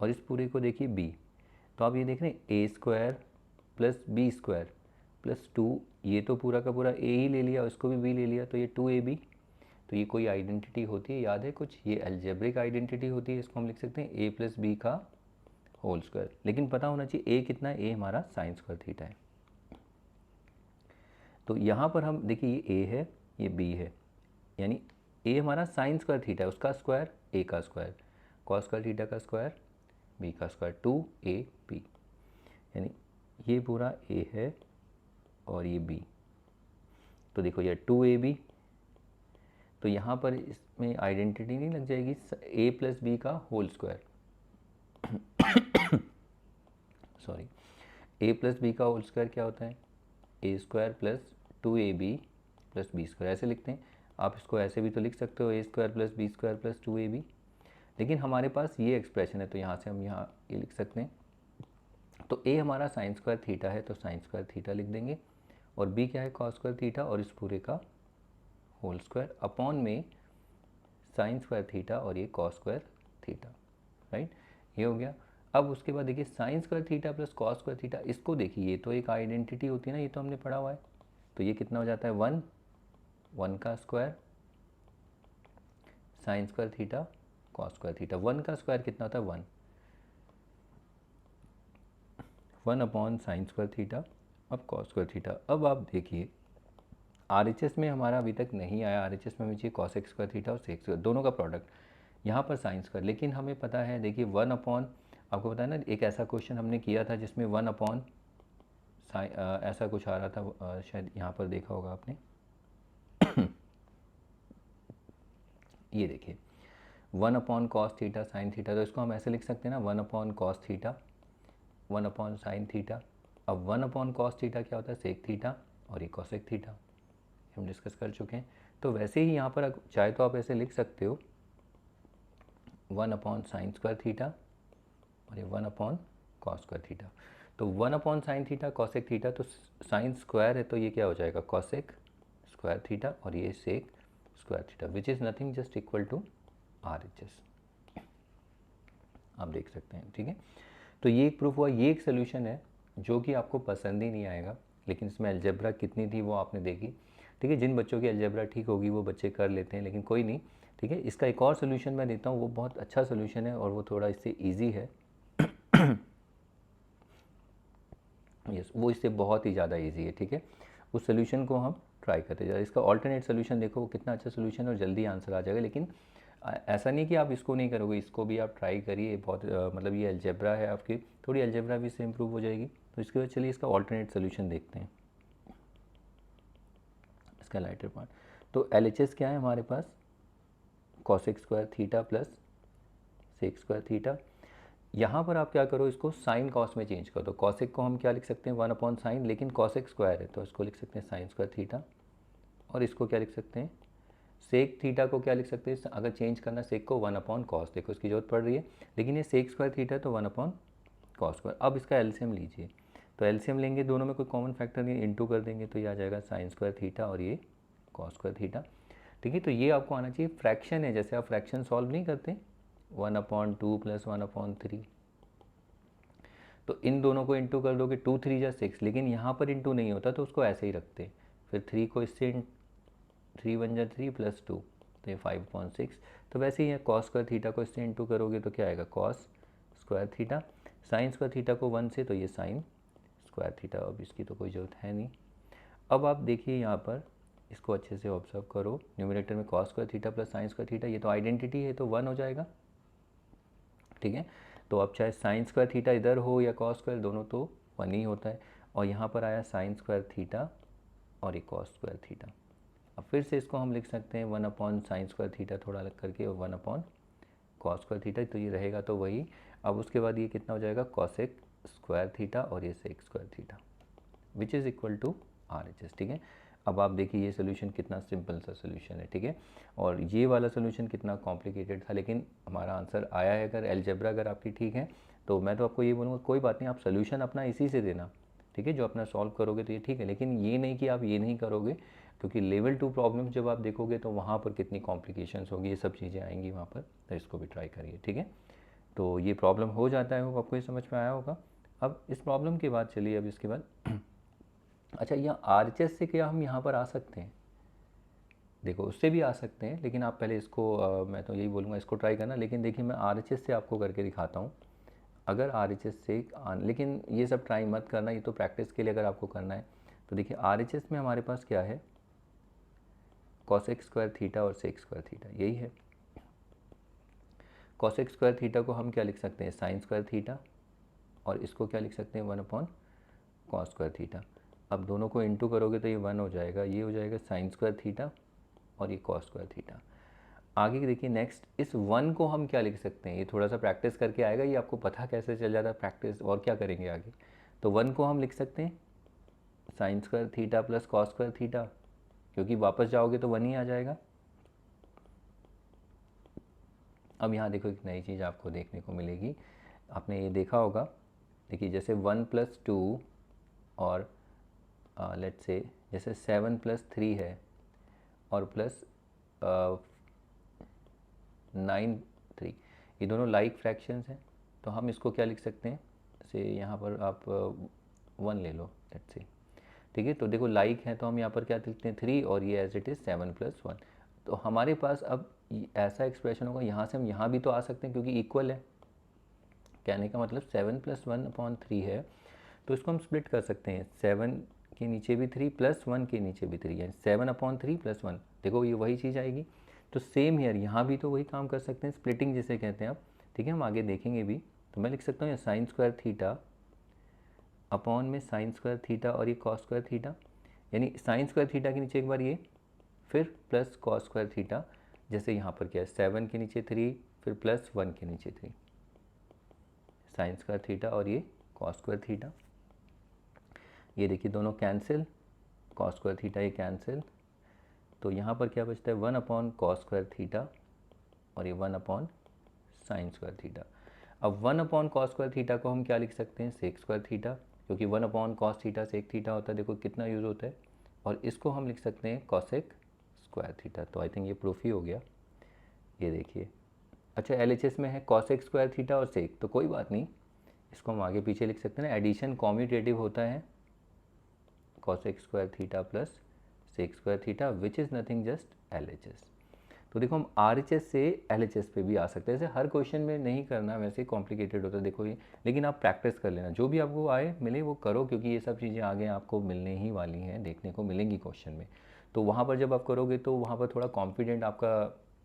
और इस पूरे को देखिए बी, तो आप ये देख रहे हैं A square plus B square plus 2, ये तो पूरा का पूरा ए ही ले लिया, उसको भी बी ले लिया, तो ये 2ab। तो ये कोई आइडेंटिटी होती है, याद है कुछ, ये अलजेब्रिक आइडेंटिटी होती है, इसको हम लिख सकते हैं ए प्लस बी का होल स्क्वायर। लेकिन पता होना चाहिए ए कितना है, ए हमारा साइन स्क्वायर थीटा है। तो यहाँ पर हम देखिए ये ए है ये बी है, यानी ए हमारा साइन स्क्वायर थीटा है, उसका स्क्वायर ए का स्क्वायर, कॉस स्क्वायर थीटा का स्क्वायर बी का स्क्वायर, 2ab, यानी ये पूरा ए है और ये बी। तो देखो ये 2ab, तो यहाँ पर इसमें आइडेंटिटी नहीं लग जाएगी ए प्लस बी का whole square, sorry, A plus B का होल स्क्वायर क्या होता है, A square plus 2ab plus B square, ऐसे लिखते हैं। आप इसको ऐसे भी तो लिख सकते हो, A square plus B square plus 2ab, लेकिन हमारे पास ये एक्सप्रेशन है तो यहाँ से हम यहाँ ये लिख सकते हैं। तो ए हमारा साइन स्क्वायर थीटा है तो साइन स्क्वायर थीटा लिख देंगे, और बी क्या है, कॉस स्क्वायर थीटा, और इस पूरे का होल स्क्वायर अपॉन में साइन स्क्वायर थीटा और ये कॉस स्क्वायर थीटा, राइट, ये हो गया। अब उसके बाद देखिए sign square theta plus cos square theta, इसको देखिए ये तो एक आइडेंटिटी होती है ना, ये तो हमने पढ़ा हुआ है। तो ये कितना हो जाता है 1, 1 का square sine square theta cos square theta, 1 का स्क्वायर कितना होता है 1, 1 अपॉन साइन स्क्वायर थीटा अब कॉस स्क्वायर थीटा। अब आप देखिए RHS में हमारा अभी तक नहीं आया, RHS में हमें चाहिए कॉस एक्स स्क्वायर थीटा और सेक स्क्वायर दोनों का प्रोडक्ट, यहाँ पर साइन स्क्वायर, लेकिन हमें पता है देखिए 1 अपॉन, आपको पता है ना एक ऐसा क्वेश्चन हमने किया था जिसमें 1 अपॉन ऐसा कुछ आ रहा था, शायद यहाँ पर देखा होगा आपने ये देखिए 1 upon cos theta sine theta, तो इसको हम ऐसे लिख सकते हैं ना 1 upon cos theta 1 upon sine theta. अब 1 अपॉन कॉस थीटा क्या होता है, सेक थीटा, और ये कॉसेक थीटा हम डिस्कस कर चुके हैं। तो वैसे ही यहाँ पर चाहे तो आप ऐसे लिख सकते हो 1 अपॉन साइन स्क्वायर थीटा और ये 1 अपॉन कॉस स्क्वायर थीटा। तो 1 upon sine theta cosec theta, तो साइन स्क्वायर है तो ये क्या हो जाएगा कॉसेक स्क्वायर थीटा, और ये sec square theta, which is nothing just equal to RHS, आप देख सकते हैं, ठीक है। तो ये एक प्रूफ हुआ, ये एक सोल्यूशन है जो कि आपको पसंद ही नहीं आएगा, लेकिन इसमें अलजेब्रा कितनी थी वो आपने देखी, ठीक है। जिन बच्चों की अलजेब्रा ठीक होगी वो बच्चे कर लेते हैं, लेकिन कोई नहीं, ठीक है। इसका एक और सोल्यूशन मैं देता हूँ, वो बहुत अच्छा सोल्यूशन है और वो थोड़ा इससे ईजी है यस, वो इससे बहुत ही ज़्यादा ईजी है, ठीक है। उस सोल्यूशन को हम ट्राई करते जाए। इसका ऑल्टरनेट सोल्यूशन देखो वो कितना अच्छा सोल्यूशन है और जल्दी आंसर आ जाएगा, लेकिन ऐसा नहीं कि आप इसको नहीं करोगे, इसको भी आप ट्राई करिए। बहुत मतलब ये अलजेब्रा है आपकी, थोड़ी अलजेब्रा भी इससे इम्प्रूव हो जाएगी। तो इसके बाद चलिए इसका ऑल्टरनेट सोल्यूशन देखते हैं, इसका लाइटर पार्ट। तो LHS क्या है हमारे पास, cosec square theta plus sec square theta. यहाँ पर आप क्या करो, इसको साइन कॉस में चेंज कर दो। कॉसेक को हम क्या लिख सकते हैं 1 अपॉन साइन, लेकिन कॉसेक स्क्वायर है तो इसको लिख सकते हैं साइन स्क्वायर थीटा, और इसको क्या लिख सकते हैं सेक थीटा को क्या लिख सकते हैं, अगर चेंज करना सेक को 1 अपॉन कॉस, देखो इसकी जरूरत पड़ रही है, लेकिन ये सेक स्क्वायर थीटा है तो 1 अपॉन कॉस स्क्वायर। अब इसका एलसीएम लीजिए, तो एलसीएम लेंगे, दोनों में कोई कॉमन फैक्टर नहीं, इनटू कर देंगे तो ये आ जाएगा साइन स्क्वायर थीटा और ये कॉस स्क्वायर थीटा, ठीक है। तो ये आपको आना चाहिए, फ्रैक्शन है, जैसे आप फ्रैक्शन सॉल्व नहीं करते 1 अपॉन 2 प्लस 1 अपॉन 3, तो इन दोनों को इंटू कर दोगे 2 3 या 6, लेकिन यहाँ पर इंटू नहीं होता तो उसको ऐसे ही रखते, फिर 3 को इससे 3 1 जा 3 प्लस 2 तो ये 5/6। तो वैसे ही है कॉस स्क्वायर थीटा को इससे इंटू करोगे तो क्या आएगा cos square theta, sign square theta को 1 से तो ये साइन स्क्वायर थीटा, अब इसकी तो कोई ज़रूरत है नहीं। अब आप देखिए यहाँ पर इसको अच्छे से ऑब्जर्व करो, न्यूमरेटर में cos square theta plus sign square theta, ये तो आइडेंटिटी है तो 1 हो जाएगा, ठीक है। तो अब चाहे साइन स्क्वायर थीटा इधर हो या कॉस स्क्वायर, दोनों तो 1 ही होता है, और यहाँ पर आया साइन स्क्वायर थीटा और ये कॉस स्क्वायर थीटा। अब फिर से इसको हम लिख सकते हैं 1 अपॉन साइन स्क्वायर थीटा थोड़ा अलग करके, और 1 अपॉन कॉस स्क्वायर थीटा, तो ये रहेगा तो वही। अब उसके बाद ये कितना हो जाएगा कॉसेक स्क्वायर थीटा और ये sec square theta, which is equal to RHS, ठीक है। अब आप देखिए ये सोल्यूशन कितना सिंपल सा सोल्यूशन है, ठीक है। और ये वाला सोल्यूशन कितना कॉम्प्लिकेटेड था, लेकिन हमारा आंसर आया है। अगर अलजेब्रा अगर आपकी ठीक है तो मैं तो आपको ये बोलूँगा कोई बात नहीं, आप सोल्यूशन अपना इसी से देना, ठीक है, जो अपना सॉल्व करोगे तो ये ठीक है, लेकिन ये नहीं कि आप ये नहीं करोगे, क्योंकि लेवल 2 प्रॉब्लम जब आप देखोगे तो वहाँ पर कितनी कॉम्प्लिकेशंस होगी, ये सब चीज़ें आएंगी वहाँ पर, तो इसको भी ट्राई करिए, ठीक है। तो ये प्रॉब्लम हो जाता है, वो आपको ये समझ में आया होगा। अब इस प्रॉब्लम के बाद चलिए, अब इसके बाद अच्छा, यहाँ RHS से क्या हम यहाँ पर आ सकते हैं, देखो उससे भी आ सकते हैं, लेकिन आप पहले इसको मैं तो यही बोलूँगा इसको ट्राई करना, लेकिन देखिए मैं RHS से आपको करके दिखाता हूँ। अगर RHS से लेकिन ये सब ट्राई मत करना, ये तो प्रैक्टिस के लिए अगर आपको करना है। तो देखिए RHS में हमारे पास क्या है, कॉसेक स्क्वायर थीटा और सेक स्क्वायर थीटा, यही है। कॉसेक स्क्वायर थीटा को हम क्या लिख सकते हैं साइन स्क्वायर थीटा, और इसको क्या लिख सकते हैं 1 अपॉन कॉस स्क्वायर थीटा। अब दोनों को इंटू करोगे तो ये 1 हो जाएगा, ये हो जाएगा साइन स्क्वायर थीटा और ये कॉस स्क्वायर थीटा। आगे देखिए नेक्स्ट, इस 1 को हम क्या लिख सकते हैं, ये थोड़ा सा प्रैक्टिस करके आएगा, ये आपको पता कैसे चल जाता है प्रैक्टिस, और क्या करेंगे आगे। तो 1 को हम लिख सकते हैं sine square theta plus cos square theta, क्योंकि वापस जाओगे तो 1 ही आ जाएगा। अब यहाँ देखो एक नई चीज़ आपको देखने को मिलेगी, आपने ये देखा होगा, देखिए जैसे 1 + 2 और लेट्स से जैसे 7 + 3 है और प्लस 9 3, ये दोनों लाइक फ्रैक्शंस हैं, तो हम इसको क्या लिख सकते हैं, जैसे यहाँ पर आप 1 ले लो लेट्स से, ठीक है। तो देखो लाइक है तो हम यहाँ पर क्या लिखते हैं 3, और ये एज इट इज़ 7 + 1। तो हमारे पास अब ऐसा एक्सप्रेशन होगा, यहाँ से हम यहाँ भी तो आ सकते हैं क्योंकि इक्वल है, कहने का मतलब 7 + 1/3 है, तो इसको हम स्प्लिट कर सकते हैं, 7 के नीचे भी 3 + 1 के नीचे भी 3, यानी 7/3 + 1, देखो ये वही चीज़ आएगी। तो सेम हियर, यहाँ भी तो वही काम कर सकते हैं, स्प्लिटिंग जिसे कहते हैं आप, ठीक है, हम आगे देखेंगे भी। तो मैं लिख सकता हूँ साइन स्क्वायर थीटा अपॉन में साइन स्क्वायर थीटा और ये कॉस स्क्वायर थीटा, यानी साइन स्क्वायर थीटा के नीचे एक बार ये, फिर प्लस कॉस स्क्वायर थीटा, जैसे यहाँ पर क्या है 7 के नीचे 3, फिर +1 के नीचे 3, साइन स्क्वायर थीटा और ये कॉस स्क्वायर थीटा। ये देखिए दोनों कैंसिल, कॉस स्क्वायर थीटा ये कैंसिल, तो यहाँ पर क्या बचता है 1/cos स्क्वायर थीटा और ये 1/sin स्क्वायर थीटा। अब 1/cos स्क्वायर थीटा को हम क्या लिख सकते हैं सेक स्क्वायर थीटा, क्योंकि 1/cos थीटा सेक थीटा होता है, देखो कितना यूज़ होता है, और इसको हम लिख सकते हैं कॉसेक स्क्वायर थीटा। तो आई थिंक ये प्रूफ ही हो गया, ये देखिए। अच्छा LHS में है कॉसेक स्क्वायर थीटा और सेक, तो कोई बात नहीं, इसको हम आगे पीछे लिख सकते हैं ना, एडिशन कॉम्यूटेटिव होता है cosec square theta plus sec square theta, which is nothing just LHS। तो देखो हम RHS से LHS पे भी आ सकते हैं, ऐसे हर क्वेश्चन में नहीं करना, वैसे कॉम्प्लिकेटेड होता है देखो ये, लेकिन आप प्रैक्टिस कर लेना, जो भी आपको आए मिले वो करो, क्योंकि ये सब चीज़ें आगे आपको मिलने ही वाली हैं, देखने को मिलेंगी क्वेश्चन में। तो वहाँ पर जब आप करोगे तो वहाँ पर थोड़ा कॉन्फिडेंट आपका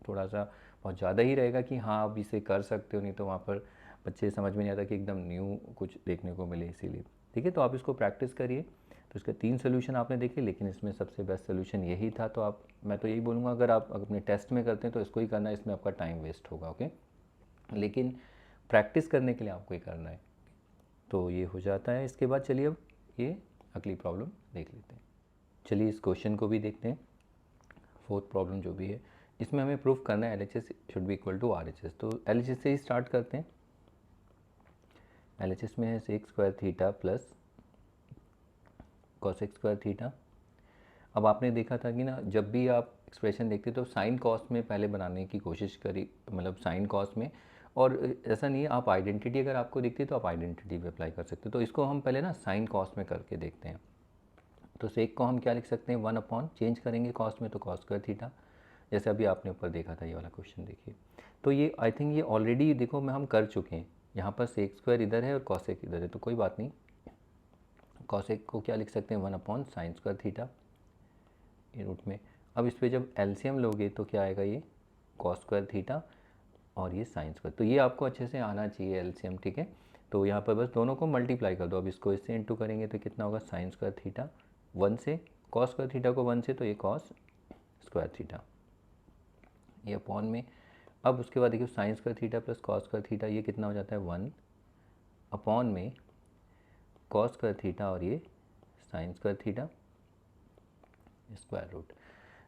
थोड़ा सा बहुत ज़्यादा ही रहेगा कि हाँ आप इसे कर सकते हो, नहीं तो वहाँ पर बच्चे समझ में नहीं आता कि एकदम न्यू कुछ देखने को मिले, इसीलिए ठीक है। तो आप इसको प्रैक्टिस करिए। तो इसके 3 सोल्यूशन आपने देखे, लेकिन इसमें सबसे बेस्ट सोल्यूशन यही था। तो आप, मैं तो यही बोलूँगा, अगर आप अपने टेस्ट में करते हैं तो इसको ही करना, इसमें आपका टाइम वेस्ट होगा, ओके, लेकिन प्रैक्टिस करने के लिए आपको ही करना है। तो ये हो जाता है। इसके बाद चलिए अब ये अगली प्रॉब्लम देख लेते हैं। चलिए इस क्वेश्चन को भी देखते हैं, 4th प्रॉब्लम जो भी है, इसमें हमें प्रूफ करना है LHS should be equal to RHS। तो LHS से ही स्टार्ट करते हैं। LHS में है sec square theta plus cosec square theta. अब आपने देखा था कि ना, जब भी आप एक्सप्रेशन देखते तो साइन कॉस में पहले बनाने की कोशिश करी, मतलब साइन कॉस में, और ऐसा नहीं है, आप आइडेंटिटी अगर आपको दिखती है तो आप आइडेंटिटी पे अप्लाई कर सकते हो। तो इसको हम पहले ना साइन कॉस में करके देखते हैं। तो सेक को हम क्या लिख सकते हैं 1/, चेंज करेंगे कॉस में तो कॉस स्क्वायर थीटा, जैसे अभी आपने ऊपर देखा था, ये वाला क्वेश्चन देखिए। तो ये आई थिंक ये ऑलरेडी देखो मैं हम कर चुके हैं, यहाँ पर सेक स्क्वायर इधर है और कॉसेक इधर है, तो कोई बात नहीं, कॉसेक को क्या लिख सकते हैं 1/sin स्क्वायर थीटा, ये रूट में। अब इस पर जब एलसीएम लोगे तो क्या आएगा, ये कॉस स्क्वायर थीटा और ये साइन स्क्वायर, तो ये आपको अच्छे से आना चाहिए एलसीएम, ठीक है। तो यहाँ पर बस दोनों को मल्टीप्लाई कर दो। अब इसको इससे इंटू करेंगे तो कितना होगा साइन स्क्वायर थीटा 1 से, कॉस स्क्वायर थीटा को 1 से, तो ये कॉस स्क्वायर थीटा, ये अपॉन में। अब उसके बाद देखिए sign square theta plus cos square theta, ये कितना हो जाता है 1 अपॉन में कॉस स्क्वायर थीटा और ये sine square theta square root.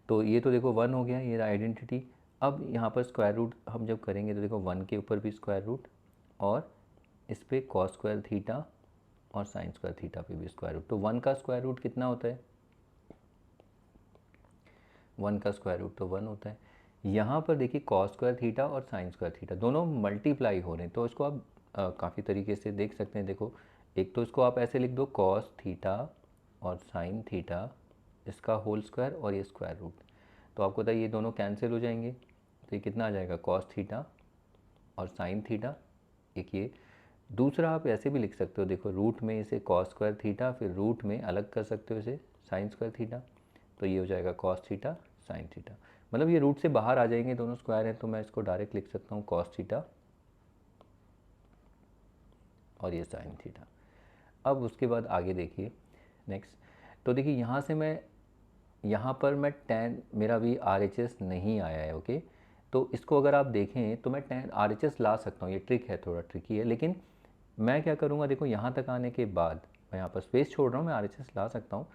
तो ये तो देखो 1 हो गया, ये आइडेंटिटी। अब यहाँ पर स्क्वायर रूट हम जब करेंगे तो देखो 1 के ऊपर भी स्क्वायर रूट, और इस पर कॉस स्क्वायर थीटा और साइन स्क्वायर थीटा पे भी स्क्वायर रूट। तो 1 का स्क्वायर रूट कितना होता है, 1 का स्क्वायर रूट तो 1 होता है। यहाँ पर देखिए कॉस स्क्वायर थीटा और साइन स्क्वायर थीटा दोनों मल्टीप्लाई हो रहे हैं, तो इसको आप काफ़ी तरीके से देख सकते हैं। देखो एक तो इसको आप ऐसे लिख दो कॉस थीटा और साइन थीटा, इसका होल स्क्वायर और ये स्क्वायर रूट, तो आपको पता है ये दोनों कैंसिल हो जाएंगे, तो ये कितना आ जाएगा कॉस थीटा और साइन थीटा। एक ये दूसरा आप ऐसे भी लिख सकते हो, देखो रूट में इसे कॉस स्क्वायर थीटा, फिर रूट में अलग कर सकते हो इसे साइन स्क्वायर थीटा, तो ये हो जाएगा कॉस थीटा साइन थीटा। मतलब ये रूट से बाहर आ जाएंगे, दोनों स्क्वायर हैं, तो मैं इसको डायरेक्ट लिख सकता हूँ कॉस थीटा और ये साइन थीटा। अब उसके बाद आगे देखिए नेक्स्ट, तो देखिए यहाँ से मैं यहाँ पर मैं टेन, मेरा भी आर एच एस नहीं आया है, ओके। तो इसको अगर आप देखें तो मैं टेन आर एच एस ला सकता हूँ, ये ट्रिक है, थोड़ा ट्रिकी है, लेकिन मैं क्या करूँगा, देखो यहाँ तक आने के बाद मैं यहाँ पर स्पेस छोड़ रहा हूँ, मैं आर एच एस ला सकता हूँ।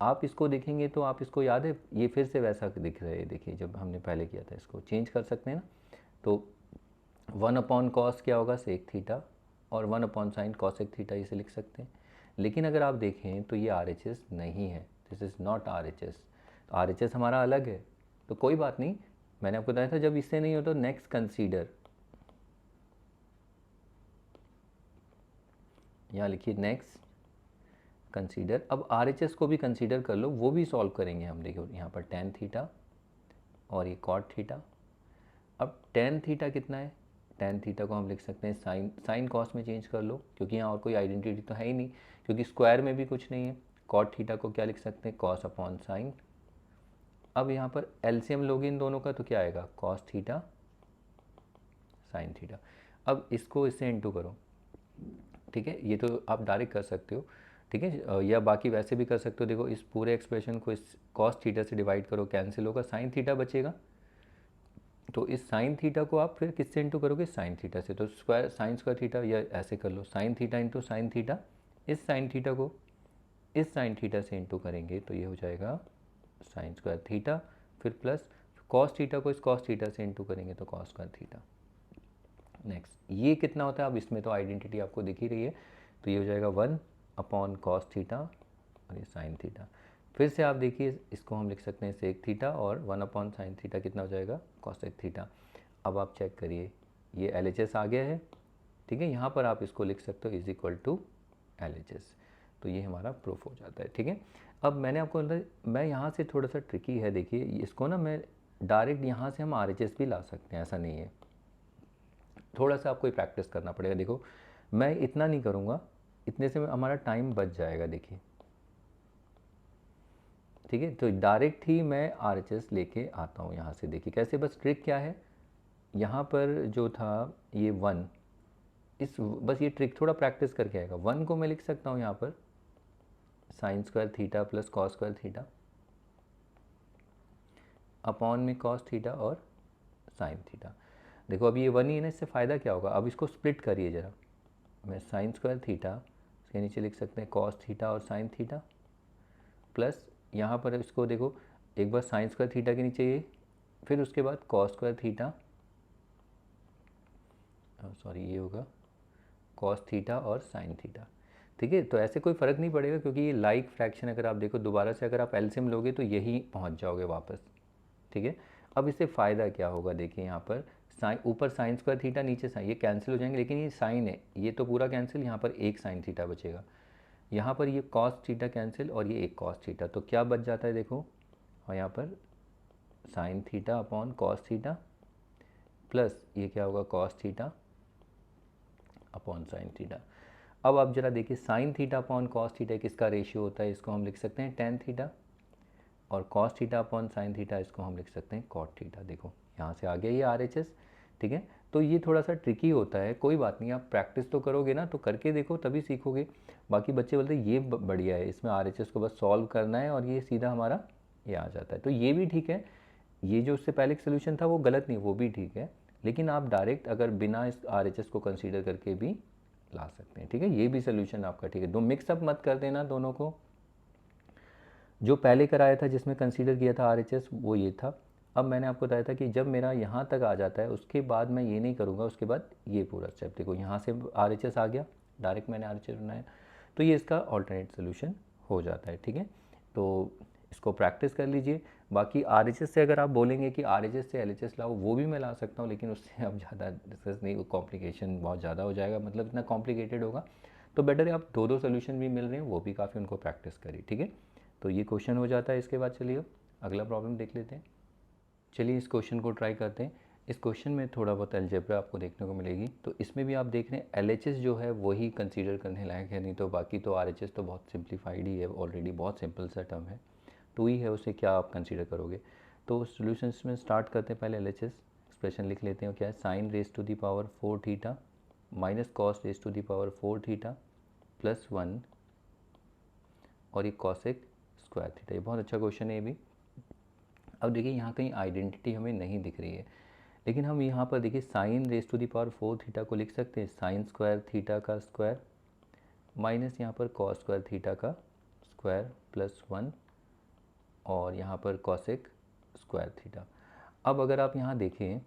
आप इसको देखेंगे तो आप इसको याद है, ये फिर से वैसा दिख रहा है, देखिए जब हमने पहले किया था, इसको चेंज कर सकते हैं ना। तो 1/cos क्या होगा, सेक थीटा, और 1/sin cosec थीटा, इसे लिख सकते हैं। लेकिन अगर आप देखें तो ये आर एच एस नहीं है, this is not R H S. तो आर एच एस हमारा अलग है, तो कोई बात नहीं। मैंने आपको बताया था जब इससे नहीं हो तो नेक्स्ट कंसीडर, यहाँ लिखिए नेक्स्ट कंसीडर। अब आर एच एस को भी कंसीडर कर लो, वो भी सॉल्व करेंगे हम। देखो यहाँ पर टेन थीटा और ये कॉट थीटा। अब टेन थीटा कितना है, टेन थीटा को हम लिख सकते हैं साइन कॉस में चेंज कर लो, क्योंकि यहाँ और कोई आइडेंटिटी तो है ही नहीं, क्योंकि स्क्वायर में भी कुछ नहीं है। कॉट थीटा को क्या लिख सकते हैं, कॉस अपॉन साइन। अब यहाँ पर एलसीएम लोगे इन दोनों का तो क्या आएगा, कॉस थीटा साइन थीटा। अब इसको इससे इंटू करो, ठीक है, ये तो आप डायरेक्ट कर सकते हो, ठीक है, या बाकी वैसे भी कर सकते हो। देखो इस पूरे एक्सप्रेशन को इस कॉस थीटा से डिवाइड करो, कैंसिल होगा, साइन थीटा बचेगा। तो इस साइन थीटा को आप फिर किससे इंटू करोगे, साइन थीटा से। तो स्क्वायर साइन स्क्वायर थीटा, या ऐसे कर लो, sine theta into sine theta. इस साइन थीटा को इस साइन थीटा से इंटू करेंगे तो ये हो जाएगा साइन स्क्वायर थीटा, फिर प्लस कॉस थीटा को इस कॉस थीटा से इंटू करेंगे तो कॉस स्क्वायर थीटा। नेक्स्ट ये कितना होता है, अब इसमें तो आइडेंटिटी आपको दिख ही रही है, तो ये हो जाएगा 1/cos थीटा और ये साइन थीटा। फिर से आप देखिए, इसको हम लिख सकते हैं सेक थीटा, और 1/sin थीटा कितना हो जाएगा, कॉसेक थीटा। अब आप चेक करिए, ये एल एच एस आ गया है, ठीक है। यहाँ पर आप इसको लिख सकते हो is equal to L H S, तो ये हमारा प्रूफ हो जाता है, ठीक है। अब मैंने आपको अंदर, मैं यहाँ से थोड़ा सा ट्रिकी है, देखिए इसको ना मैं डायरेक्ट यहाँ से हम आर एच एस भी ला सकते हैं, ऐसा नहीं है, थोड़ा सा आपको प्रैक्टिस करना पड़ेगा। देखो मैं इतना नहीं करूँगा, इतने से हमारा टाइम बच जाएगा, देखिए, ठीक है। तो डायरेक्ट ही मैं आर एच एस लेके आता हूँ यहाँ से, देखिए कैसे। बस ट्रिक क्या है, यहाँ पर जो था ये वन, इस बस ये ट्रिक थोड़ा प्रैक्टिस करके आएगा। वन को मैं लिख सकता हूँ यहाँ पर sign square theta plus cos square theta upon में कॉस थीटा और साइन थीटा। देखो अब ये वन ही है ना, इससे फ़ायदा क्या होगा, अब इसको स्प्लिट करिए ज़रा। मैं साइन स्क्वायर थीटा इसके नीचे लिख सकते हैं कॉस थीटा और साइन थीटा, प्लस यहाँ पर इसको देखो, एक बार साइन स्क्वायर थीटा के नीचे ये, फिर उसके बाद कॉस स्क्वायर थीटा, सॉरी ये होगा कॉस थीटा और साइन थीटा, ठीक है। तो ऐसे कोई फ़र्क नहीं पड़ेगा, क्योंकि ये लाइक फ्रैक्शन, अगर आप देखो दोबारा से अगर आप एलसीएम लोगे तो यही पहुंच जाओगे वापस, ठीक है। अब इससे फ़ायदा क्या होगा, देखिए यहाँ पर साइन, ऊपर साइन स्क्वायर थीटा, नीचे साइन, ये कैंसिल हो जाएंगे, लेकिन ये साइन है, ये तो पूरा कैंसिल, यहाँ पर एक साइन थीटा बचेगा। यहाँ पर ये कॉस थीटा कैंसिल और ये एक कॉस थीटा, तो क्या बच जाता है देखो, और यहाँ पर sine theta upon cos theta, plus ये क्या होगा cos theta upon sine theta. अब आप जरा देखिए, sine theta upon cos theta किसका रेशियो होता है, इसको हम लिख सकते हैं टेन थीटा, और cos theta upon sine theta इसको हम लिख सकते हैं कॉट थीटा। देखो यहाँ से आ गया ये आर एच एस, ठीक है। तो ये थोड़ा सा ट्रिकी होता है, कोई बात नहीं, आप प्रैक्टिस तो करोगे ना, तो करके देखो तभी सीखोगे। बाकी बच्चे बोलते हैं ये बढ़िया है, इसमें आर एच एस को बस सॉल्व करना है और ये सीधा हमारा ये आ जाता है, तो ये भी ठीक है। ये जो उससे पहले एक सोल्यूशन था वो गलत नहीं, वो भी ठीक है, लेकिन आप डायरेक्ट अगर बिना इस आर एच एस को कंसीडर करके भी ला सकते हैं, ठीक है। ये भी सोल्यूशन आपका ठीक है, दो मिक्सअप मत कर देना दोनों को। जो पहले कराया था जिसमें कंसीडर किया था आरएचएस वो ये था। अब मैंने आपको बताया था कि जब मेरा यहाँ तक आ जाता है उसके बाद मैं ये नहीं करूँगा, उसके बाद ये पूरा स्टेप देखो, यहाँ से आरएचएस आ गया, डायरेक्ट मैंने आरएचएस बनाया, तो ये इसका ऑल्टरनेट सोल्यूशन हो जाता है, ठीक है। तो इसको प्रैक्टिस कर लीजिए। बाकी आरएचएस से अगर आप बोलेंगे कि आरएचएस से एलएचएस लाओ, वो भी मैं ला सकता हूँ, लेकिन उससे अब ज़्यादा डिस्कस नहीं, कॉम्प्लिकेशन बहुत ज़्यादा हो जाएगा, मतलब इतना कॉम्प्लिकेटेड होगा। तो बेटर है आप दो दो सोल्यूशन भी मिल रहे हैं, वो भी काफ़ी, उनको प्रैक्टिस करिए, ठीक है। तो ये क्वेश्चन हो जाता है। इसके बाद चलिए अब अगला प्रॉब्लम देख लेते हैं। चलिए इस क्वेश्चन को ट्राई करते हैं। इस क्वेश्चन में थोड़ा बहुत अलजेब्रा आपको देखने को मिलेगी, तो इसमें भी आप देख रहे हैं एलएचएस जो है वही कंसीडर करने लायक है, नहीं तो बाकी तो आरएचएस तो बहुत सिंप्लीफाइड ही है ऑलरेडी, बहुत सिंपल सा टर्म है, टू ही है, उसे क्या आप कंसीडर करोगे। तो सोल्यूशंस में स्टार्ट करते हैं, पहले एलएचएस एक्सप्रेशन लिख लेते हैं। क्या है, sine raise to the power 4 theta minus cos raise to the power 4 theta plus 1, और ये कॉसेक स्क्वायर थीटा। ये बहुत अच्छा क्वेश्चन है ये भी। अब देखिए यहाँ कहीं आइडेंटिटी हमें नहीं दिख रही है, लेकिन हम यहाँ पर देखिए sine raise to the power 4 theta को लिख सकते हैं साइन स्क्वायर थीटा का स्क्वायर माइनस यहाँ पर कॉस स्क्वायर थीटा का स्क्वायर प्लस 1 और यहाँ पर कॉसेक स्क्वायर थीटा। अब अगर आप यहाँ देखें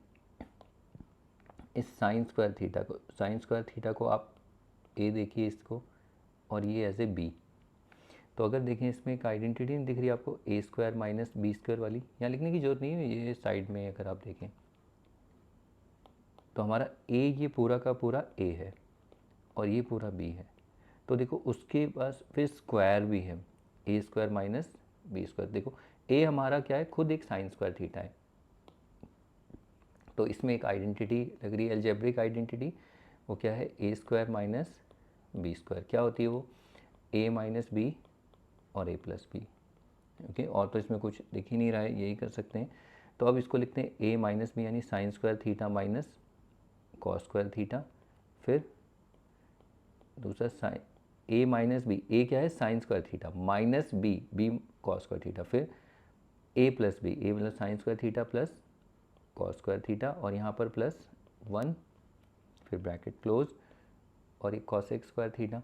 इस साइन स्क्वायर थीटा को आप ए देखिए इसको, और ये एज ए बी। तो अगर देखें इसमें एक आइडेंटिटी नहीं दिख रही आपको ए स्क्वायर माइनस बी स्क्वायर वाली, यहाँ लिखने की ज़रूरत नहीं है, ये साइड में अगर आप देखें तो हमारा ए ये पूरा का पूरा ए है और ये पूरा बी है। तो देखो उसके पास फिर स्क्वायर भी है, A square minus B square. देखो ए हमारा क्या है, खुद एक साइन स्क्वायर थीटा है। तो इसमें एक आइडेंटिटी लग रही है, अलजेब्रिक आइडेंटिटी। वो क्या है, A square minus B square. क्या होती है वो, ए माइनस बी और ए प्लस बी। ओके, और तो इसमें कुछ दिख ही नहीं रहा है, यही कर सकते हैं। तो अब इसको लिखते हैं ए माइनस बी यानी sine square theta minus cos square theta, फिर दूसरा sine A minus B, A क्या है sine square theta minus B, B cos square theta, फिर ए प्लस बी, ए मतलब sine square theta plus cos square theta और यहाँ पर plus 1, फिर ब्रैकेट क्लोज और एक कॉसेक स्क्वायर थीटा।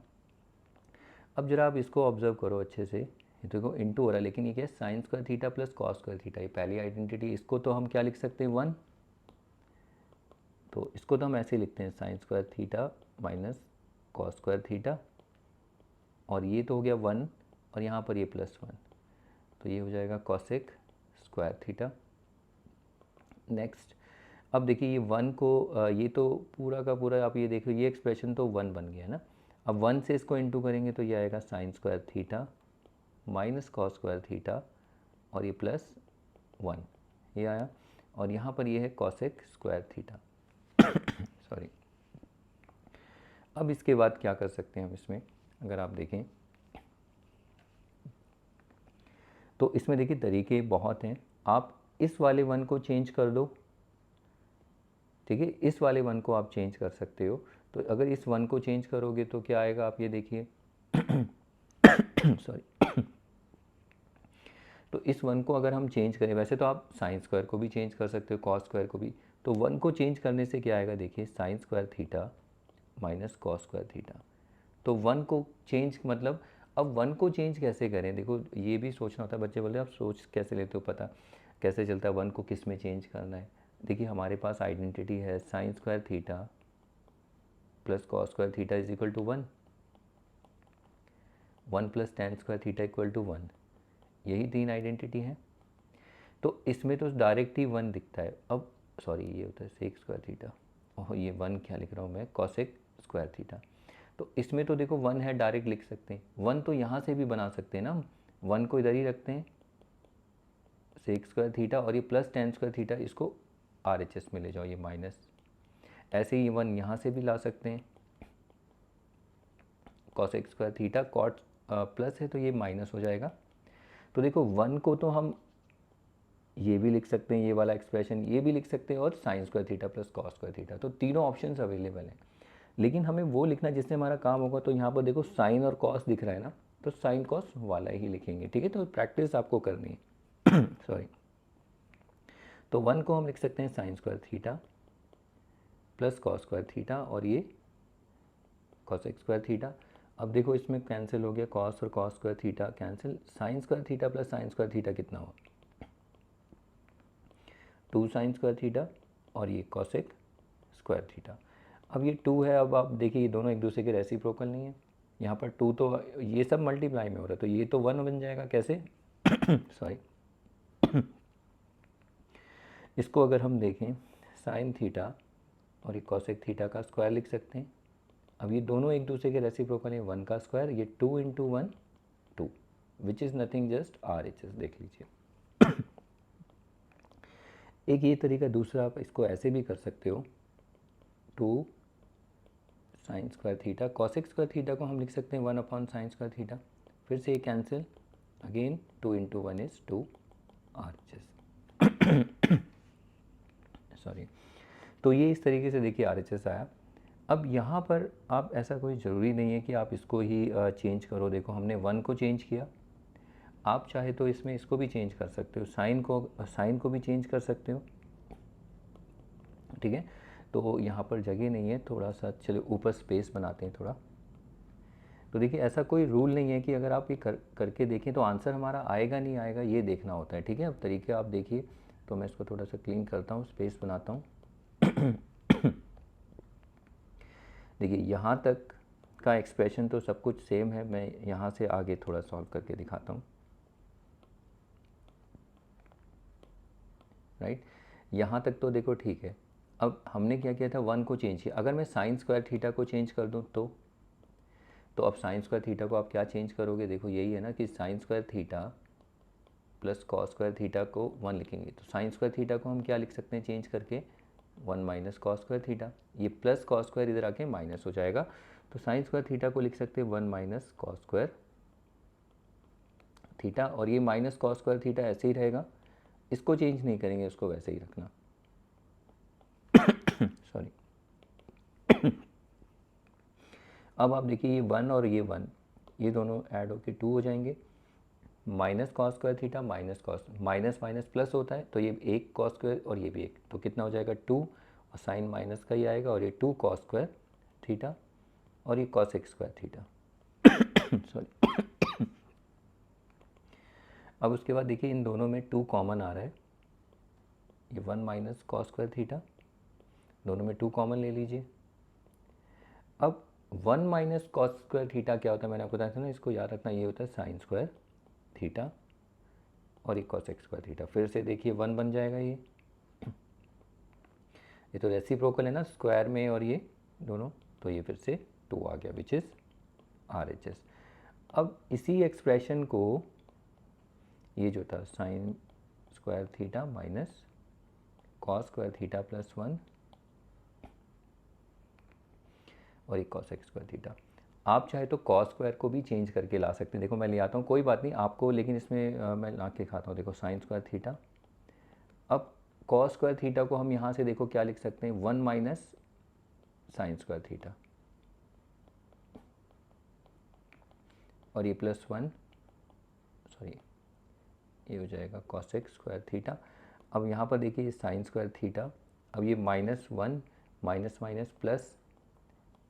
अब जरा आप इसको ऑब्जर्व करो अच्छे से, ये देखो इनटू हो रहा है, लेकिन ये क्या है sine square theta plus cos square theta, ये पहली आइडेंटिटी। इसको तो हम क्या लिख सकते हैं 1, तो इसको तो हम ऐसे लिखते हैं sine square theta minus cos square theta, और ये तो हो गया 1 और यहाँ पर ये प्लस 1, तो ये हो जाएगा कॉसेक स्क्वायर थीटा। नेक्स्ट अब देखिए ये 1 को ये तो पूरा का पूरा आप ये देखो, ये एक्सप्रेशन तो 1 बन गया ना। अब 1 से इसको इनटू करेंगे तो ये आएगा sign square theta minus cos square theta और ये प्लस 1, ये आया, और यहाँ पर ये है कॉसेक स्क्वायर थीटा। सॉरी। अब इसके बाद क्या कर सकते हैं हम इसमें, अगर आप देखें तो इसमें देखिए तरीके बहुत हैं। आप इस वाले 1 को चेंज कर दो, ठीक है, इस वाले 1 को आप चेंज कर सकते हो। तो अगर इस 1 को चेंज करोगे तो क्या आएगा, आप ये देखिए सॉरी। तो इस 1 को अगर हम चेंज करें, वैसे तो आप साइन स्क्वायर को भी चेंज कर सकते हो, कॉस स्क्वायर को भी, तो 1 को चेंज करने से क्या आएगा, देखिए sign square theta minus cos square theta. तो 1 को चेंज मतलब, अब 1 को चेंज कैसे करें, देखो ये भी सोचना होता है। बच्चे बोलते हैं आप सोच कैसे लेते हो, पता कैसे चलता है 1 को किस में चेंज करना है। देखिए हमारे पास आइडेंटिटी है sine square theta plus cos square theta is equal to 1, 1 plus tan square theta equal to 1, यही 3 आइडेंटिटी है। तो इसमें तो डायरेक्ट ही 1 दिखता है। अब सॉरी, ये होता है सेक स्क्वायर थीटा, और ये 1 क्या लिख रहा हूँ मैं, कॉसेक स्क्वायर थीटा। तो इसमें तो देखो 1 है, डायरेक्ट लिख सकते हैं। 1 तो यहाँ से भी बना सकते हैं ना हम, 1 को इधर ही रखते हैं सेक स्क्वायर थीटा, और ये प्लस टेन स्क्वायर थीटा इसको RHS में ले जाओ, ये माइनस। ऐसे ही 1 यहाँ से भी ला सकते हैं, cosec square theta cot plus है तो ये माइनस हो जाएगा। तो देखो 1 को तो हम ये भी लिख सकते हैं, ये वाला एक्सप्रेशन ये भी लिख सकते हैं, और sign square theta plus cos square theta, तो तीनों ऑप्शंस अवेलेबल हैं। लेकिन हमें वो लिखना जिससे हमारा काम होगा। तो यहाँ पर देखो साइन और कॉस दिख रहा है ना, तो साइन कॉस वाला ही लिखेंगे, ठीक है। तो प्रैक्टिस आपको करनी है सॉरी। तो 1 को हम लिख सकते हैं sine square theta plus cos square theta और ये कॉसेक स्क्वायर थीटा। अब देखो इसमें कैंसिल हो गया, कॉस और cos square theta cancel, sign square theta plus sign square theta कितना हुआ, 2 साइन स्क्वायर थीटा और ये कॉसेक स्क्वायर थीटा। अब ये 2 है, अब आप देखिए ये दोनों एक दूसरे के रेसिप्रोकल नहीं है। यहाँ पर 2 तो ये सब मल्टीप्लाई में हो रहा है, तो ये तो 1 बन जाएगा, कैसे सॉरी। इसको अगर हम देखें साइन थीटा और ये कॉसेक थीटा का स्क्वायर लिख सकते हैं। अब ये दोनों एक दूसरे के रेसिप्रोकल हैं, 1 का स्क्वायर, ये 2 into 1 2, which is nothing just RHS, देख लीजिए। एक ये तरीका, दूसरा आप इसको ऐसे भी कर सकते हो, 2 sign square theta, cosec square theta को हम लिख सकते हैं 1 अपॉन साइन स्क्वायर थीटा, फिर से ये cancel, again 2 into 1 is 2 RHS sorry. तो ये इस तरीके से देखिए RHS आया। अब यहाँ पर आप ऐसा कोई ज़रूरी नहीं है कि आप इसको ही चेंज करो। देखो हमने 1 को चेंज किया, आप चाहे तो इसमें इसको भी चेंज कर सकते हो, साइन को भी चेंज कर सकते हो, ठीक है। तो यहाँ पर जगह नहीं है, थोड़ा सा चलो ऊपर स्पेस बनाते हैं थोड़ा। तो देखिए ऐसा कोई रूल नहीं है कि अगर आप ये करके देखें तो आंसर हमारा आएगा नहीं आएगा, ये देखना होता है, ठीक है। अब तरीके आप देखिए, तो मैं इसको थोड़ा सा क्लीन करता हूँ, स्पेस बनाता हूँ। देखिए यहाँ तक का एक्सप्रेशन तो सब कुछ सेम है, मैं यहाँ से आगे थोड़ा सॉल्व करके दिखाता हूँ, राइट। यहाँ तक तो देखो ठीक है। अब हमने क्या किया था, 1 को चेंज किया। अगर मैं साइन स्क्वायर थीटा को चेंज कर दूँ तो अब साइन स्क्वायर थीटा को आप क्या चेंज करोगे, देखो यही है ना कि sine square theta plus cos square theta को 1 लिखेंगे। तो साइन स्क्वायर थीटा को हम क्या लिख सकते हैं चेंज करके, 1 माइनस कॉस स्क्वायर थीटा। ये प्लस कॉस स्क्वायर इधर आके माइनस हो जाएगा, तो साइन स्क्वायर थीटा को लिख सकते हैं 1 माइनस कॉस स्क्वायर थीटा, और ये माइनस कॉस स्क्वायर थीटा ऐसे ही रहेगा, इसको चेंज नहीं करेंगे, इसको वैसे ही रखना। सॉरी। अब आप देखिए ये 1 और ये 1, ये दोनों ऐड होके 2 हो जाएंगे। Minus cos square theta minus cos, minus minus plus होता है, तो ये एक कॉस स्क्वायर और ये भी एक, तो कितना हो जाएगा 2, और साइन माइनस का ही आएगा, और ये 2 कॉस स्क्वायर थीटा, और ये cos x square theta. Sorry. अब उसके बाद देखिए इन दोनों में 2 कॉमन आ रहा है, ये 1 माइनस कॉस स्क्वायर थीटा, दोनों में 2 कॉमन ले लीजिए। अब 1 माइनस कॉस स्क्वायर थीटा क्या होता है, मैंने आपको बताया था ना, इसको याद रखना, ये होता है साइन स्क्वायर थीटा, और ये कॉस एक्स स्क्वायर थीटा। फिर से देखिए 1 बन जाएगा, ये तो रेसिप्रोकल है ना स्क्वायर में, और ये दोनों, तो ये फिर से 2 आ गया, विच इज़ RHS। अब इसी एक्सप्रेशन को, ये जो था sign square theta minus cos square theta plus 1, और एक कॉस एक्स स्क्वायर थीटा, आप चाहे तो कॉस स्क्वायर को भी चेंज करके ला सकते हैं। देखो मैं ले आता हूँ, कोई बात नहीं आपको, लेकिन इसमें मैं ला के खाता हूँ। देखो साइन स्क्वायर थीटा, अब कॉस स्क्वायर थीटा को हम यहाँ से देखो क्या लिख सकते हैं, 1 माइनस साइन स्क्वायर थीटा, और ये प्लस 1, सॉरी ये हो जाएगा कॉस एक्स स्क्वायर थीटा। अब यहाँ पर देखिए ये साइन स्क्वायर थीटा, अब ये माइनस 1 माइनस माइनस प्लस,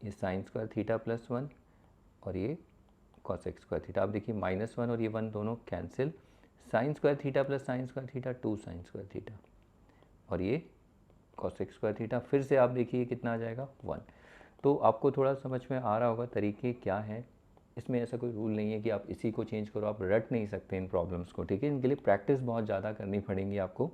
ये साइन स्क्वायर थीटा प्लस 1, और ये कॉस एक्स स्क्वायर थीटा। अब देखिए माइनस 1 और ये 1 दोनों cancel, sign square theta plus sign square theta 2 sign square theta, और ये कॉस एक्स स्क्वायर थीटा। फिर से आप देखिए कितना आ जाएगा 1। तो आपको थोड़ा समझ में आ रहा होगा तरीके क्या हैं। इसमें ऐसा कोई रूल नहीं है कि आप इसी को चेंज करो, आप रट नहीं सकते इन प्रॉब्लम्स को, ठीक है। इनके लिए प्रैक्टिस बहुत ज़्यादा करनी पड़ेगी आपको।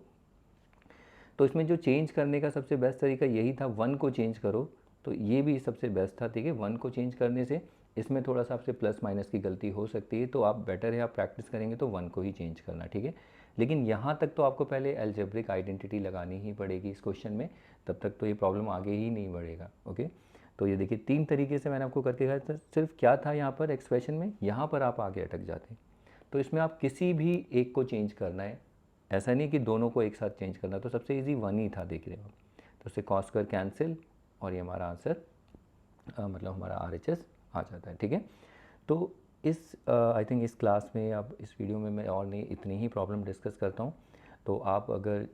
तो इसमें जो चेंज करने का सबसे बेस्ट तरीका यही था, 1 को चेंज करो, तो ये भी सबसे बेस्ट था, ठीक है। 1 को चेंज करने से इसमें थोड़ा सा आपसे प्लस माइनस की गलती हो सकती है, तो आप बेटर है आप प्रैक्टिस करेंगे तो 1 को ही चेंज करना, ठीक है। लेकिन यहाँ तक तो आपको पहले एल्जेब्रिक आइडेंटिटी लगानी ही पड़ेगी इस क्वेश्चन में, तब तक तो ये प्रॉब्लम आगे ही नहीं बढ़ेगा, ओके। तो ये देखिए 3 तरीके से मैंने आपको करके दिखाया था। सिर्फ क्या था यहाँ पर एक्सप्रेशन में, यहाँ पर आप आगे अटक जाते हैं। तो इसमें आप किसी भी एक को चेंज करना है, ऐसा नहीं कि दोनों को एक साथ चेंज करना। तो सबसे इजी 1 ही था, देख रहे हो आप। तो उससे कॉस स्क्वायर कैंसिल, और ये हमारा आंसर मतलब हमारा RHS आ जाता है, ठीक है। तो इस आई थिंक इस क्लास में, अब इस वीडियो में मैं और नहीं इतनी ही प्रॉब्लम डिस्कस करता हूँ। तो आप अगर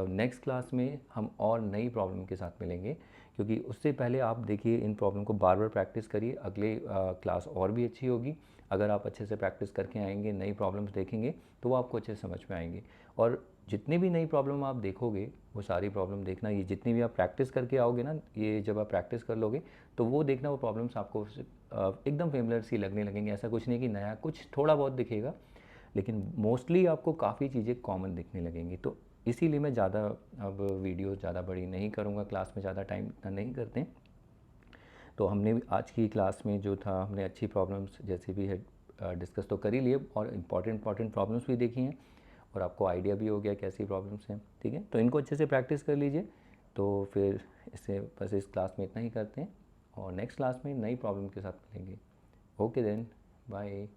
नेक्स्ट क्लास में हम और नई प्रॉब्लम के साथ मिलेंगे, क्योंकि उससे पहले आप देखिए इन प्रॉब्लम को बार बार प्रैक्टिस करिए, अगले क्लास और भी अच्छी होगी। अगर आप अच्छे से प्रैक्टिस करके आएंगे, नई प्रॉब्लम्स देखेंगे, तो वो आपको अच्छे से समझ में आएंगे। और जितनी भी नई प्रॉब्लम आप देखोगे, वो सारी प्रॉब्लम देखना, ये जितनी भी आप प्रैक्टिस करके आओगे ना, ये जब आप प्रैक्टिस कर लोगे तो वो देखना, वो प्रॉब्लम्स आपको एकदम फेमिलियर सी लगने लगेंगी। ऐसा कुछ नहीं कि नया कुछ थोड़ा बहुत दिखेगा, लेकिन मोस्टली आपको काफ़ी चीज़ें कॉमन दिखने लगेंगी। तो इसीलिए मैं ज़्यादा अब वीडियो ज़्यादा बड़ी नहीं करूँगा, क्लास में ज़्यादा टाइम नहीं करते। तो हमने आज की क्लास में जो था, हमने अच्छी प्रॉब्लम्स जैसे भी है डिस्कस तो कर ही लिए, और इम्पॉर्टेंट प्रॉब्लम्स भी देखी हैं, और आपको आइडिया भी हो गया कैसी प्रॉब्लम्स हैं, ठीक है। तो इनको अच्छे से प्रैक्टिस कर लीजिए। तो फिर इससे बस इस क्लास में इतना ही करते हैं, और नेक्स्ट क्लास में नई प्रॉब्लम के साथ मिलेंगे। Okay then, bye.